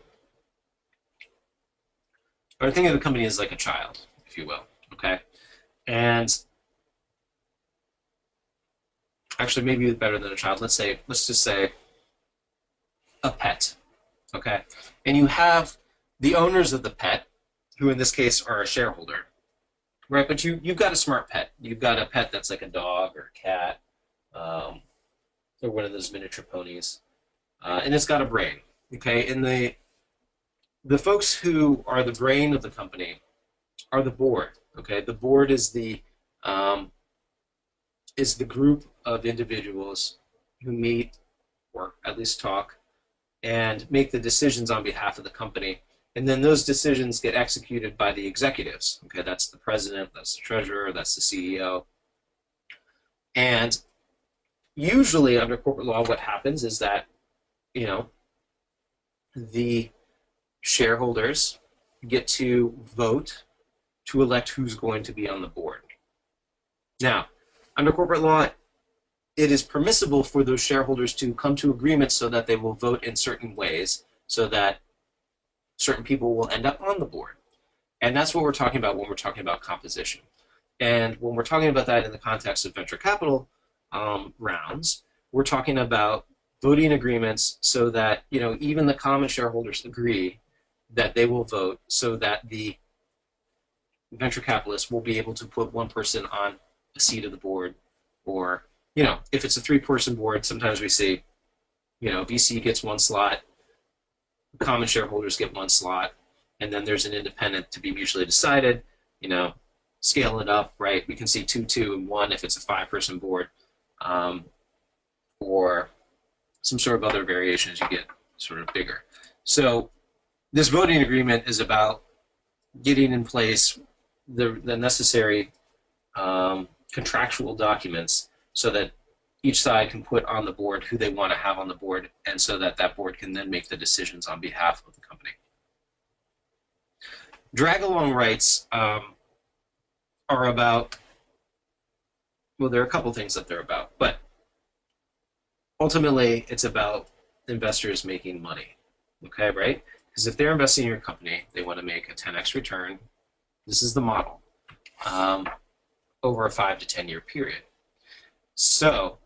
or think of the company as like a child, if you will, okay? And actually maybe better than a child, let's just say a pet, okay? And you have the owners of the pet, who in this case are a shareholder, right? But you've got a smart pet. You've got a pet that's like a dog or a cat, or one of those miniature ponies, and it's got a brain, okay? And the folks who are the brain of the company are the board, okay? The board is the group of individuals who meet, or at least talk, and make the decisions on behalf of the company. And then those decisions get executed by the executives. Okay, that's the president, that's the treasurer, that's the CEO. And usually under corporate law, what happens is that, the shareholders get to vote to elect who's going to be on the board. Now, under corporate law, it is permissible for those shareholders to come to agreements so that they will vote in certain ways so that certain people will end up on the board. And that's what we're talking about when we're talking about composition. And when we're talking about that in the context of venture capital rounds, we're talking about voting agreements so that even the common shareholders agree that they will vote so that the venture capitalists will be able to put one person on a seat of the board, or if it's a three-person board, sometimes we see VC gets one slot, common shareholders get one slot, and then there's an independent to be mutually decided. Scale it up, right? We can see 2, 2, and 1 if it's a 5-person board, or some sort of other variations. You get sort of bigger. So this voting agreement is about getting in place the necessary contractual documents so that each side can put on the board who they want to have on the board, and so that that board can then make the decisions on behalf of the company. Drag-along rights are about, well, there are a couple things that they're about, but ultimately it's about investors making money, okay, right? Because if they're investing in your company, they want to make a 10x return. This is the model, over a 5 to 10 year period. So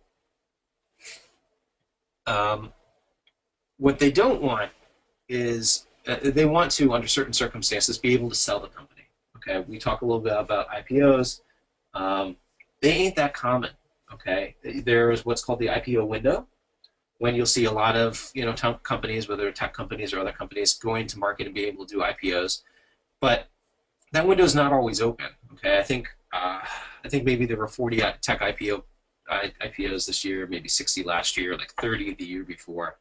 what they don't want is they want to, under certain circumstances, be able to sell the company. Okay, we talk a little bit about IPOs. They ain't that common. Okay, there's what's called the IPO window, when you'll see a lot of companies, whether tech companies or other companies, going to market and be able to do IPOs. But that window is not always open. Okay, I think maybe there were 40 tech IPOs this year, maybe 60 last year, like 30 the year before.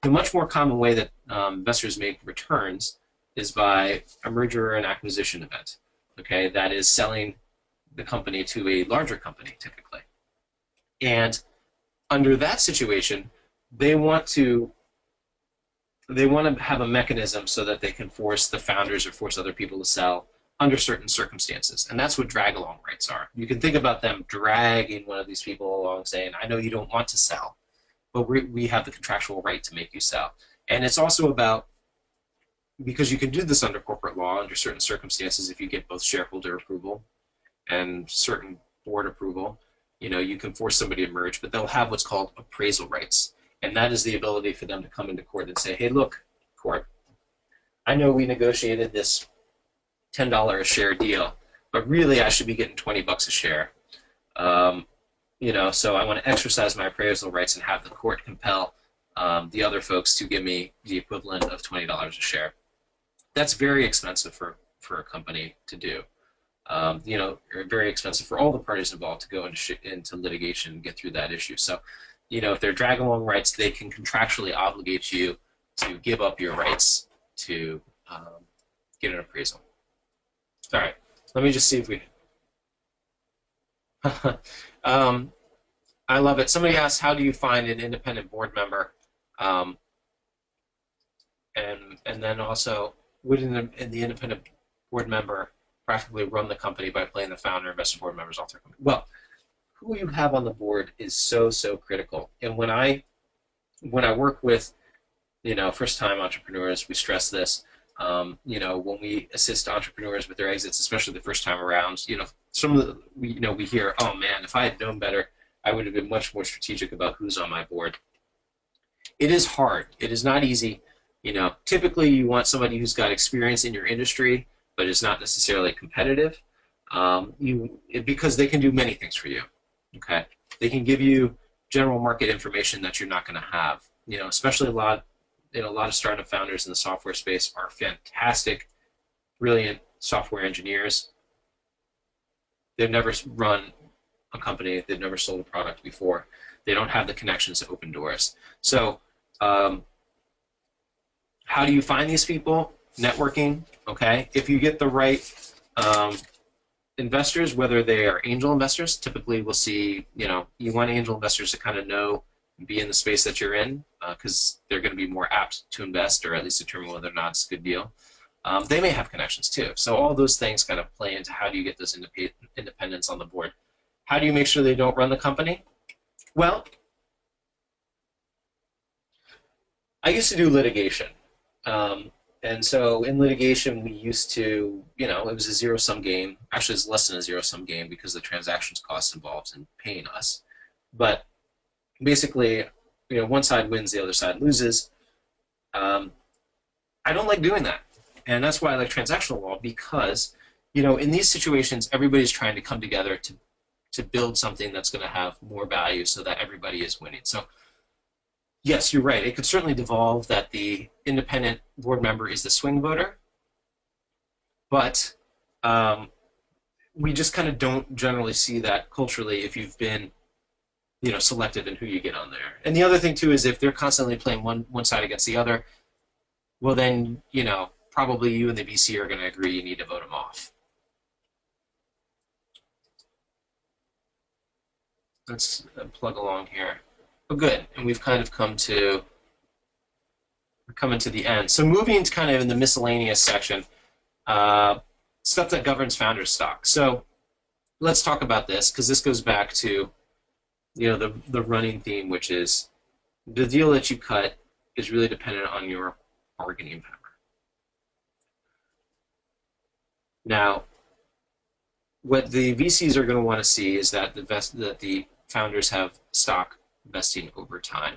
The much more common way that investors make returns is by a merger and acquisition event. Okay, that is selling the company to a larger company typically. And under that situation, they want to have a mechanism so that they can force the founders or force other people to sell under certain circumstances. And that's what drag-along rights are. You can think about them dragging one of these people along saying, I know you don't want to sell, but we have the contractual right to make you sell. And it's also about, because you can do this under corporate law under certain circumstances if you get both shareholder approval and certain board approval, you can force somebody to merge, but they'll have what's called appraisal rights. And that is the ability for them to come into court and say, hey, look, court, I know we negotiated this $10 a share deal, but really I should be getting $20 a share. So I want to exercise my appraisal rights and have the court compel the other folks to give me the equivalent of $20 a share. That's very expensive for a company to do. Very expensive for all the parties involved to go into litigation and get through that issue. So, if they're drag-along rights, they can contractually obligate you to give up your rights to get an appraisal. All right, let me just see if we... I love it. Somebody asked, how do you find an independent board member? And then also, would the independent board member practically run the company by playing the founder, investor, board members, all their company? Well, who you have on the board is so critical. And when I work with first-time entrepreneurs, we stress this. When we assist entrepreneurs with their exits, especially the first time around, some of we hear, oh man, if I had known better, I would have been much more strategic about who's on my board. It is hard. It is not easy. Typically you want somebody who's got experience in your industry, but is not necessarily competitive, because they can do many things for you. Okay, they can give you general market information that you're not going to have. Especially a lot of startup founders in the software space are fantastic, brilliant software engineers. They've never run a company. They've never sold a product before. They don't have the connections to open doors. So how do you find these people? Networking, okay? If you get the right investors, whether they are angel investors, typically we'll see, you want angel investors to kind of know and be in the space that you're in, because they're going to be more apt to invest, or at least determine whether or not it's a good deal. They may have connections too. So all those things kind of play into how do you get those independents on the board. How do you make sure they don't run the company? Well, I used to do litigation. And so in litigation, we used to, it was a zero-sum game. Actually, it's less than a zero-sum game because the transactions costs involved in paying us. But basically, one side wins, the other side loses. I don't like doing that. And that's why I like transactional law, because, in these situations, everybody's trying to come together to build something that's going to have more value so that everybody is winning. So yes, you're right. It could certainly devolve that the independent board member is the swing voter, but we just kind of don't generally see that culturally if you've been, selective in who you get on there. And the other thing too is if they're constantly playing one side against the other, well then, probably you and the VC are going to agree you need to vote them off. Let's plug along here. Oh, good. And we've kind of come to the end. So moving to kind of in the miscellaneous section, stuff that governs founders' stock. So let's talk about this, because this goes back to the running theme, which is the deal that you cut is really dependent on your bargaining power. Now, what the VCs are going to want to see is that the founders have stock vesting over time.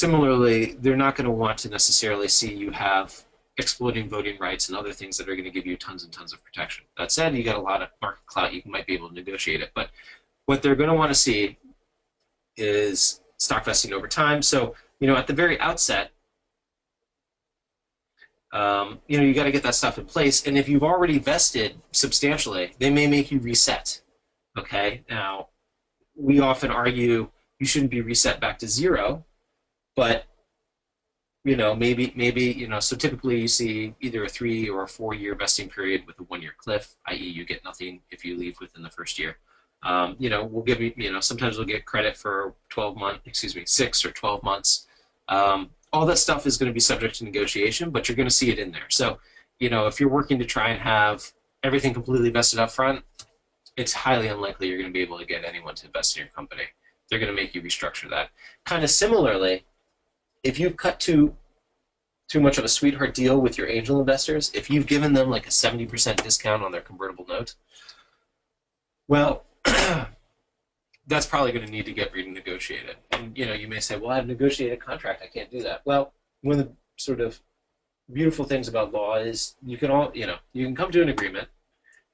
similarly, they're not going to want to necessarily see you have exploding voting rights and other things that are going to give you tons and tons of protection. That said, you got a lot of market clout, you might be able to negotiate it. But what they're going to want to see is stock vesting over time. So, at the very outset, you got to get that stuff in place. And if you've already vested substantially, they may make you reset. Okay. Now, we often argue you shouldn't be reset back to zero, but maybe, so typically you see either a 3 or a 4 year vesting period with a 1 year cliff, i.e. you get nothing if you leave within the first year. We'll give you, sometimes we'll get credit for 6 or 12 months. All that stuff is going to be subject to negotiation, but you're going to see it in there. So, if you're working to try and have everything completely vested up front, it's highly unlikely you're going to be able to get anyone to invest in your company. They're going to make you restructure that. Kind of similarly, if you've cut too much of a sweetheart deal with your angel investors, if you've given them like a 70% discount on their convertible note, well, that's probably going to need to get renegotiated. And you may say, well, I have negotiated a contract, I can't do that. Well, one of the sort of beautiful things about law is you can come to an agreement,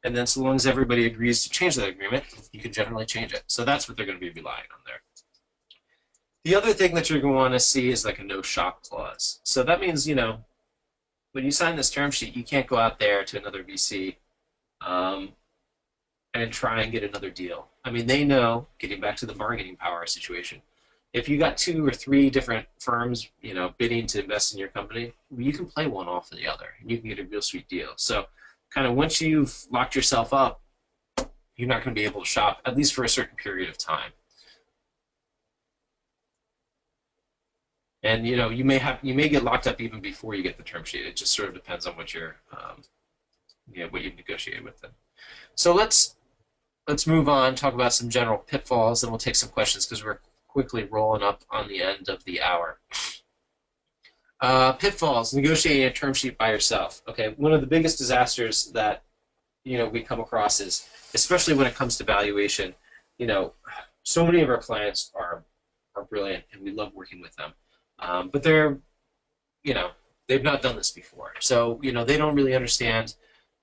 and then so long as everybody agrees to change that agreement, you can generally change it. So that's what they're going to be relying on there. The other thing that you're going to want to see is like a no shop clause. So that means, when you sign this term sheet, you can't go out there to another VC and try and get another deal. I mean, they know, getting back to the bargaining power situation, if you got 2 or 3 different firms, bidding to invest in your company, you can play one off of the other, and you can get a real sweet deal. So kind of once you've locked yourself up, you're not going to be able to shop, at least for a certain period of time. And you may get locked up even before you get the term sheet. It just sort of depends on what what you've negotiated with them. So let's move on, talk about some general pitfalls, and we'll take some questions because we're quickly rolling up on the end of the hour. Pitfalls: negotiating a term sheet by yourself. Okay, one of the biggest disasters that we come across is, especially when it comes to valuation, so many of our clients are brilliant and we love working with them. But they're, they've not done this before. So, they don't really understand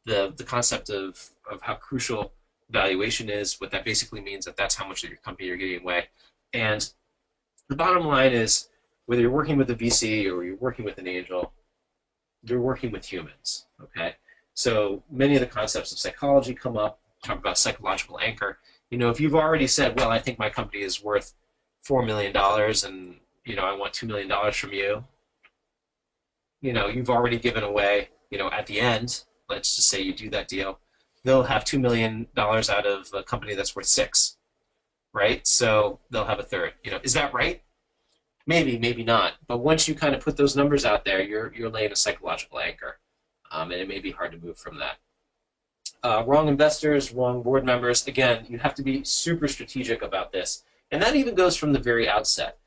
the concept of how crucial valuation is, what that basically means, that's how much of your company you're getting away. And the bottom line is, whether you're working with a VC or you're working with an angel, you're working with humans, okay? So many of the concepts of psychology come up, talk about psychological anchor. If you've already said, well, I think my company is worth $4 million and I want $2 million from you. You've already given away, at the end, let's just say you do that deal, they'll have $2 million out of a company that's worth 6, right? So they'll have a third. Is that right? Maybe, maybe not. But once you kind of put those numbers out there, you're laying a psychological anchor, and it may be hard to move from that. Wrong investors, wrong board members. Again, you have to be super strategic about this, and that even goes from the very outset.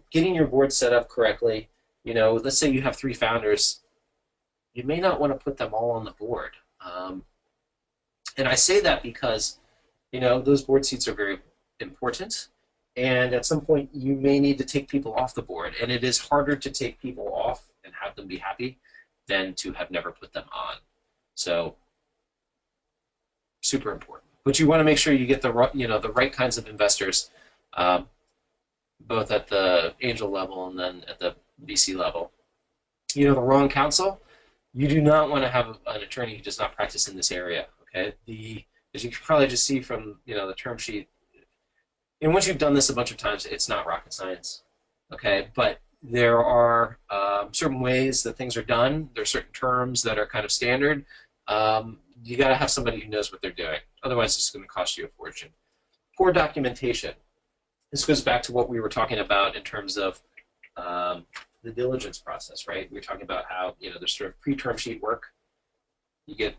Getting your board set up correctly. Let's say you have 3 founders. You may not want to put them all on the board. And I say that because, those board seats are very important. And at some point, you may need to take people off the board. And it is harder to take people off and have them be happy than to have never put them on. So, super important. But you want to make sure you get the right kinds of investors, both at the angel level and then at the VC level. The wrong counsel. You do not want to have an attorney who does not practice in this area. Okay, as you can probably just see from the term sheet, and once you've done this a bunch of times, it's not rocket science. Okay, but there are certain ways that things are done. There are certain terms that are kind of standard. You got to have somebody who knows what they're doing. Otherwise, it's going to cost you a fortune. Poor documentation. This goes back to what we were talking about in terms of the diligence process, right? We were talking about how there's sort of pre-term sheet work. You get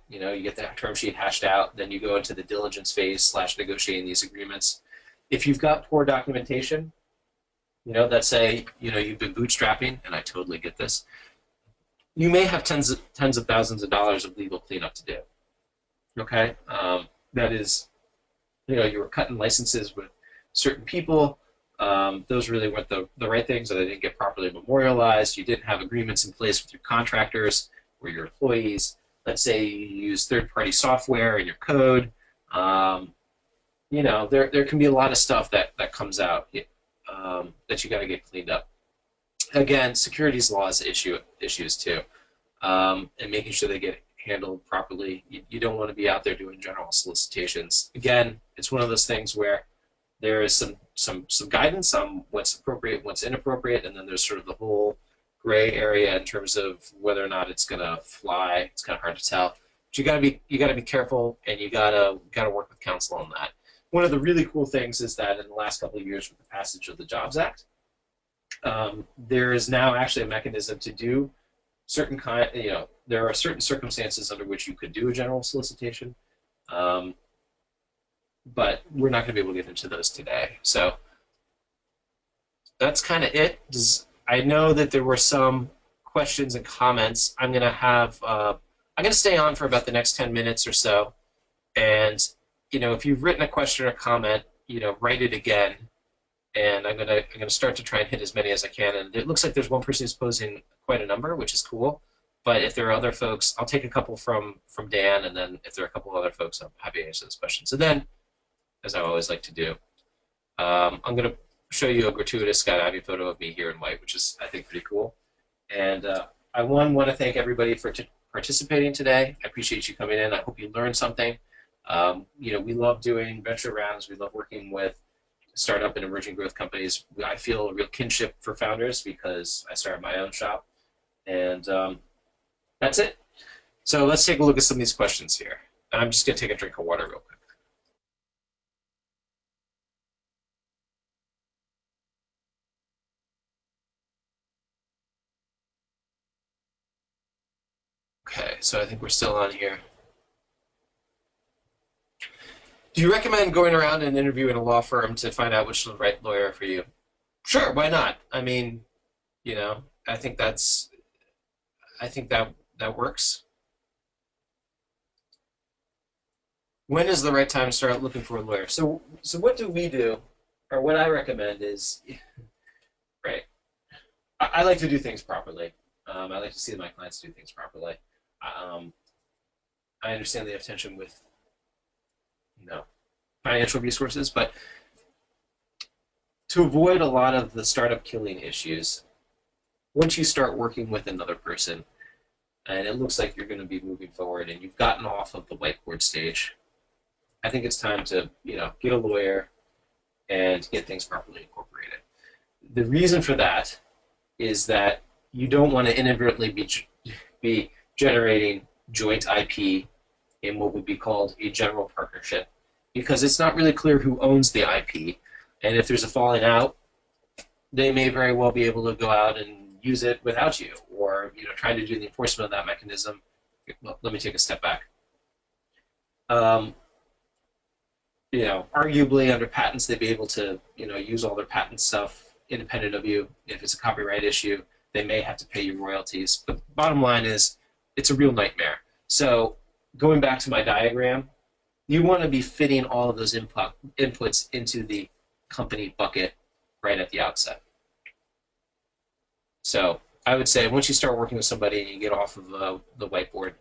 that term sheet hashed out, then you go into the diligence phase / negotiating these agreements. If you've got poor documentation, that say you've been bootstrapping, and I totally get this, you may have tens of thousands of dollars of legal cleanup to do. Okay, that is, you were cutting licenses with certain people. Those really weren't the right things, or they didn't get properly memorialized. You didn't have agreements in place with your contractors or your employees. Let's say you use third-party software in your code. There can be a lot of stuff that comes out that you got to get cleaned up. Again, securities laws issues too, and making sure they get handled properly. You don't want to be out there doing general solicitations. Again, it's one of those things where there is some guidance on what's appropriate, what's inappropriate, and then there's sort of the whole gray area in terms of whether or not it's gonna fly. It's kind of hard to tell. But you gotta be careful, and you gotta work with counsel on that. One of the really cool things is that in the last couple of years with the passage of the Jobs Act, there is now actually a mechanism to do certain there are certain circumstances under which you could do a general solicitation, but we're not going to be able to get into those today. So that's kind of it. I know that there were some questions and comments. I'm going to stay on for about the next 10 minutes or so, and if you've written a question or comment, write it again. And I'm gonna start to try and hit as many as I can. And it looks like there's one person who's posing quite a number, which is cool. But if there are other folks, I'll take a couple from Dan, and then if there are a couple other folks, I'm happy to answer those questions. And then, as I always like to do, I'm gonna show you a gratuitous skydiving photo of me here in white, which is I think pretty cool. And I want to thank everybody for participating today. I appreciate you coming in. I hope you learned something. We love doing venture rounds. We love working with startup and emerging growth companies. I feel a real kinship for founders because I started my own shop. And that's it. So let's take a look at some of these questions here. And I'm just going to take a drink of water real quick. Okay, so I think we're still on here. Do you recommend going around and interviewing a law firm to find out which is the right lawyer for you? Sure, why not? I mean, I think that works. When is the right time to start looking for a lawyer? So what do we do, or what I recommend is, right? I like to do things properly. I like to see my clients do things properly. I understand they have tension with financial resources, but to avoid a lot of the startup killing issues, once you start working with another person and it looks like you're going to be moving forward and you've gotten off of the whiteboard stage, I think it's time to get a lawyer and get things properly incorporated. The reason for that is that you don't want to inadvertently be generating joint IP in what would be called a general partnership, because it's not really clear who owns the IP, and if there's a falling out, they may very well be able to go out and use it without you, or trying to do the enforcement of that mechanism. Well, let me take a step back. Arguably under patents, they'd be able to use all their patent stuff independent of you. If it's a copyright issue, they may have to pay you royalties. But bottom line is, it's a real nightmare. So going back to my diagram, you want to be fitting all of those inputs into the company bucket right at the outset. So I would say once you start working with somebody and you get off of the whiteboard,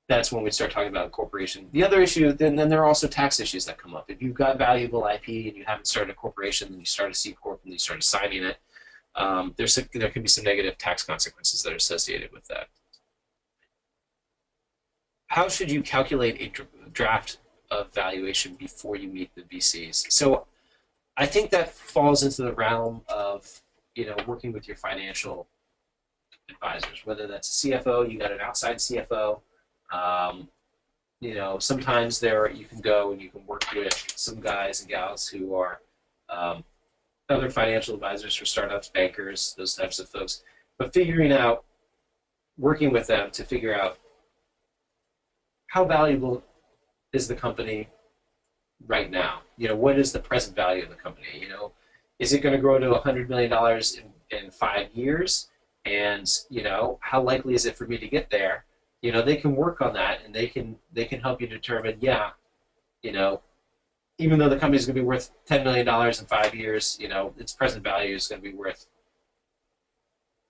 that's when we start talking about incorporation. The other issue, then there are also tax issues that come up. If you've got valuable IP and you haven't started a corporation, then you start a C Corp and you start assigning it, there can be some negative tax consequences that are associated with that. How should you calculate a draft of valuation before you meet the VCs? So I think that falls into the realm of working with your financial advisors, whether that's a CFO, you got an outside CFO. Sometimes you can go and you can work with some guys and gals who are other financial advisors for startups, bankers, those types of folks. But working with them to figure out how valuable is the company right now? What is the present value of the company? Is it going to grow to $100 million in 5 years? And how likely is it for me to get there? They can work on that, and they can help you determine, even though the company is going to be worth $10 million in 5 years, you know, its present value is going to be worth,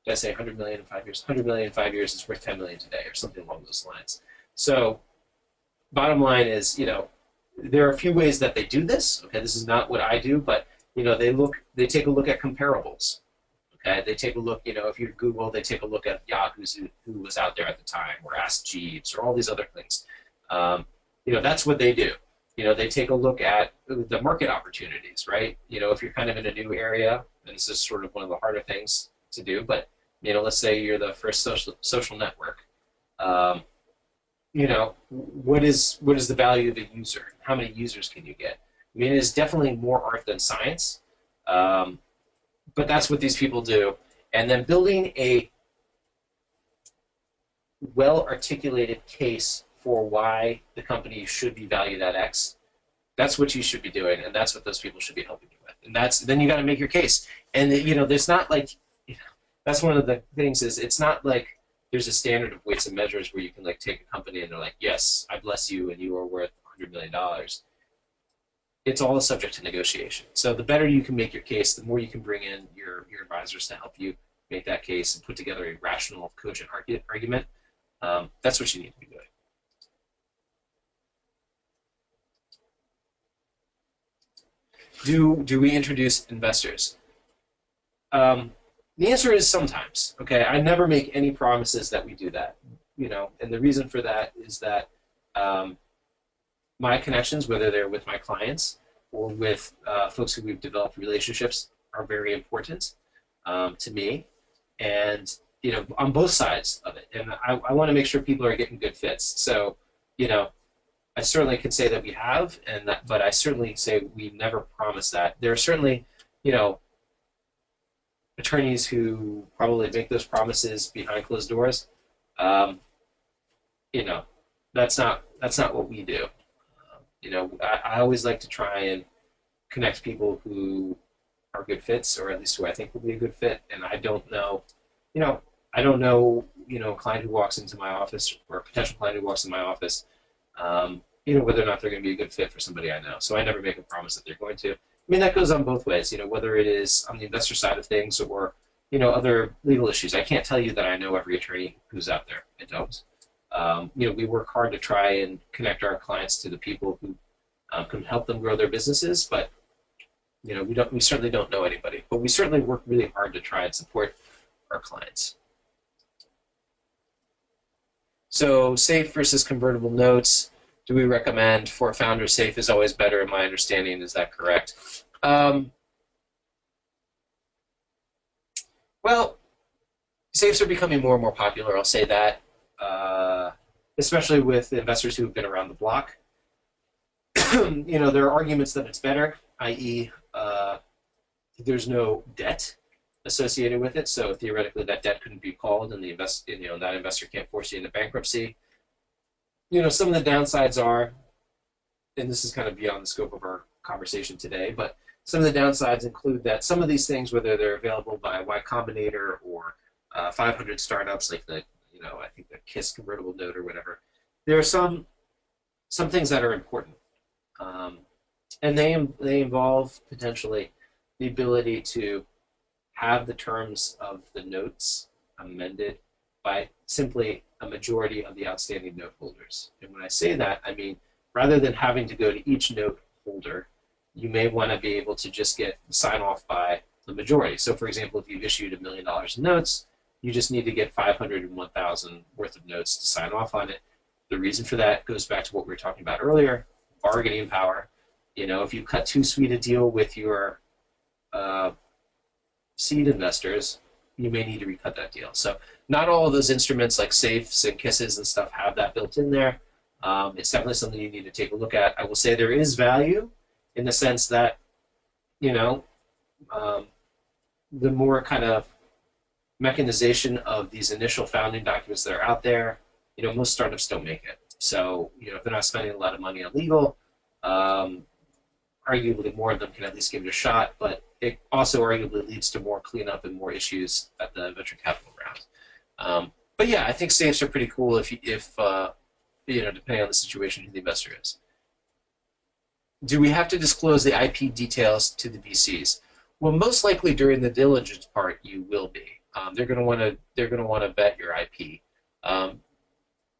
did I say 100 million in 5 years? 100 million in 5 years is worth 10 million today, or something along those lines. So, bottom line is, you know, there are a few ways that they do this. Okay, this is not what I do, but you know, they take a look at comparables. Okay, they take a look, you know, if you Google, they take a look at Yahoo's who was out there at the time, or Ask Jeeves, or all these other things. You know, that's what they do. You know, they take a look at the market opportunities, right? You know, if you're kind of in a new area, and this is sort of one of the harder things to do, but you know, let's say you're the first social network. You know, what is the value of a user? How many users can you get? I mean, it is definitely more art than science, but that's what these people do. And then building a well-articulated case for why the company should be valued at X, that's what you should be doing, and that's what those people should be helping you with. And then you got to make your case. And you know, there's not like, you know, that's one of the things is it's not like there's a standard of weights and measures where you can like take a company and they're like, yes, I bless you, and you are worth $100 million. It's all subject to negotiation. So the better you can make your case, the more you can bring in your advisors to help you make that case and put together a rational, cogent argument. That's what you need to be doing. Do we introduce investors? The answer is sometimes. Okay, I never make any promises that we do that. You know, and the reason for that is that my connections, whether they're with my clients or with folks who we've developed relationships, are very important to me, and you know, on both sides of it. And I want to make sure people are getting good fits. So, you know, I certainly can say that we have, but I certainly say we never promise that. There are certainly, you know, attorneys who probably make those promises behind closed doors. You know, that's not what we do. You know, I always like to try and connect people who are good fits, or at least who I think will be a good fit. And I don't know, you know, a client who walks into my office, or a potential client who walks in my office, you know, whether or not they're going to be a good fit for somebody I know. So I never make a promise that they're going to. I mean, that goes on both ways, you know, whether it is on the investor side of things or, you know, other legal issues. I can't tell you that I know every attorney who's out there. I don't. You know, we work hard to try and connect our clients to the people who can help them grow their businesses, but you know, we certainly don't know anybody, but we certainly work really hard to try and support our clients. So safe versus convertible notes. Do we recommend for founders safe is always better, in my understanding? Is that correct? Well, safes are becoming more and more popular, I'll say that, especially with investors who have been around the block. You know, there are arguments that it's better, i.e., there's no debt associated with it, so theoretically that debt couldn't be called, and that investor can't force you into bankruptcy. You know, some of the downsides are, and this is kind of beyond the scope of our conversation today, but some of the downsides include that some of these things, whether they're available by Y Combinator or 500 startups, like the, you know, I think the KISS convertible note or whatever, there are some things that are important, and they involve potentially the ability to have the terms of the notes amended by simply a majority of the outstanding note holders. And when I say that, I mean, rather than having to go to each note holder, you may want to be able to just get sign off by the majority. So for example, if you've issued $1 million in notes, you just need to get 501,000 worth of notes to sign off on it. The reason for that goes back to what we were talking about earlier, bargaining power. You know, if you cut too sweet a deal with your seed investors, you may need to recut that deal. So not all of those instruments like safes and kisses and stuff have that built in there. It's definitely something you need to take a look at. I will say there is value in the sense that, you know, the more kind of mechanization of these initial founding documents that are out there, you know, most startups don't make it. So, you know, if they're not spending a lot of money on legal, arguably more of them can at least give it a shot, but it also arguably leads to more cleanup and more issues at the venture capital round. But yeah, I think safes are pretty cool if you know, depending on the situation who the investor is. do we have to disclose the IP details to the VCs? Well, most likely during the diligence part, you will be. They're going to want to vet your IP. Um,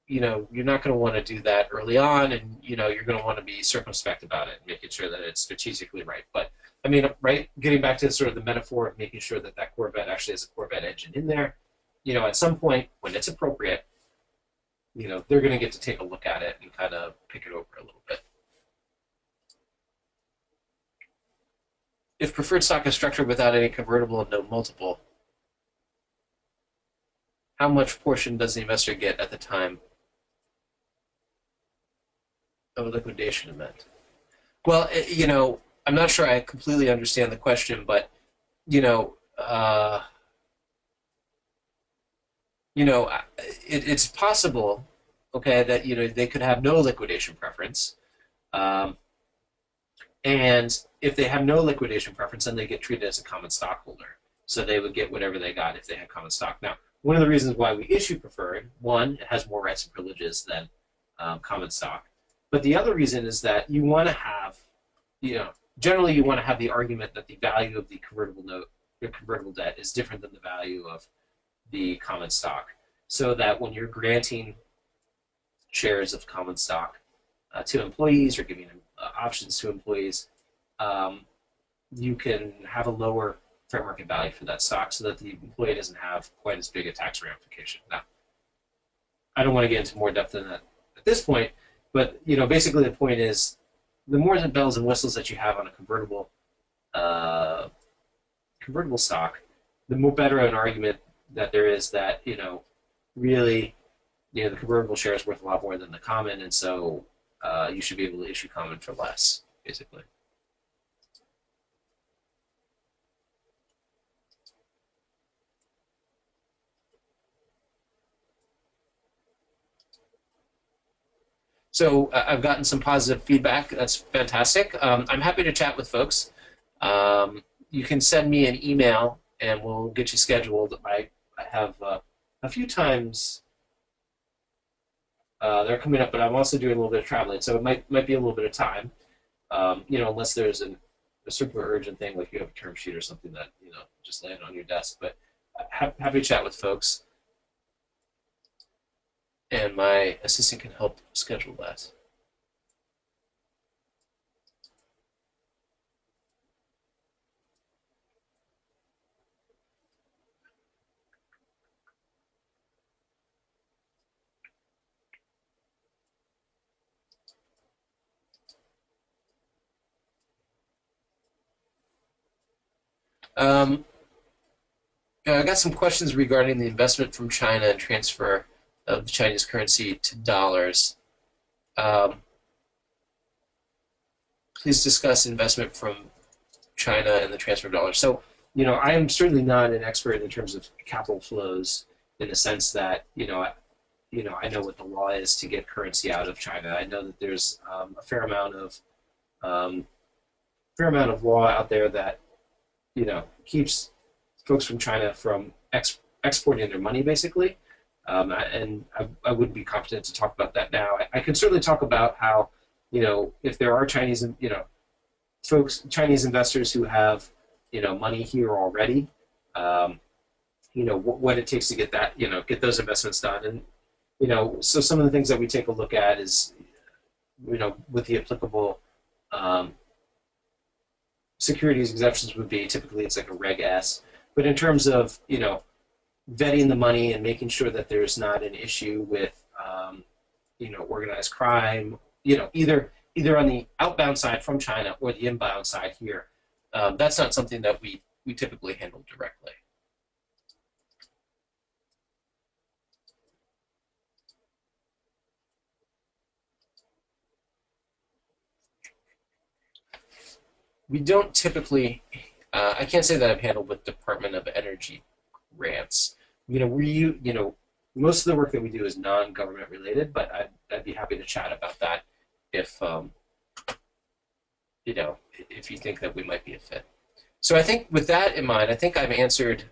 you're not going to want to do that early on, and you're going to want to be circumspect about it, making sure that it's strategically right. But I mean, right, getting back to sort of the metaphor of making sure that that Corvette actually has a Corvette engine in there. At some point when it's appropriate, they're going to get to take a look at it and kind of pick it over a little bit. If preferred stock is structured without any convertible and no multiple, how much portion does the investor get at the time of a liquidation event? Well, I'm not sure I completely understand the question, but it's possible, okay, that they could have no liquidation preference, and if they have no liquidation preference, then they get treated as a common stockholder. So they would get whatever they got if they had common stock. Now, one of the reasons why we issue preferred, one, it has more rights and privileges than common stock. But the other reason is that you want to have, generally you want to have the argument that the value of the convertible note, your convertible debt, is different than the value of the common stock. So that when you're granting shares of common stock to employees or giving options to employees, you can have a lower fair market value for that stock so that the employee doesn't have quite as big a tax ramification. Now, I don't want to get into more depth than that at this point, but basically the point is the more bells and whistles that you have on a convertible stock, the more better an argument that there is that really the convertible share is worth a lot more than the common, and so you should be able to issue common for less, basically. So I've gotten some positive feedback. That's fantastic. I'm happy to chat with folks. You can send me an email, and we'll get you scheduled. I have a few times they're coming up, but I'm also doing a little bit of traveling, so it might be a little bit of time. Unless there's a super urgent thing, like you have a term sheet or something that just land on your desk. But happy to chat with folks. And my assistant can help schedule that. I got some questions regarding the investment from China and transfer of the Chinese currency to dollars. Please discuss investment from China and the transfer of dollars. So, I am certainly not an expert in terms of capital flows in the sense that, I know what the law is to get currency out of China. I know that there's a fair amount of law out there that, keeps folks from China from exporting their money, basically. And I wouldn't be competent to talk about that now. I can certainly talk about how, if there are Chinese, Chinese investors who have, money here already, what it takes to get that, get those investments done. And, so some of the things that we take a look at is, with the applicable securities exemptions would be typically it's like a Reg S. But in terms of, vetting the money and making sure that there's not an issue with, organized crime, either on the outbound side from China or the inbound side here, that's not something that we typically handle directly. We don't typically, I can't say that I've handled with Department of Energy grants. Most of the work that we do is non-government related, but I'd be happy to chat about that if, if you think that we might be a fit. So I think with that in mind, I think I've answered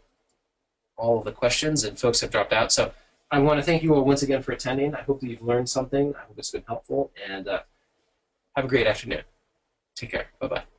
all of the questions and folks have dropped out. So I want to thank you all once again for attending. I hope that you've learned something. I hope it's been helpful, and have a great afternoon. Take care. Bye-bye.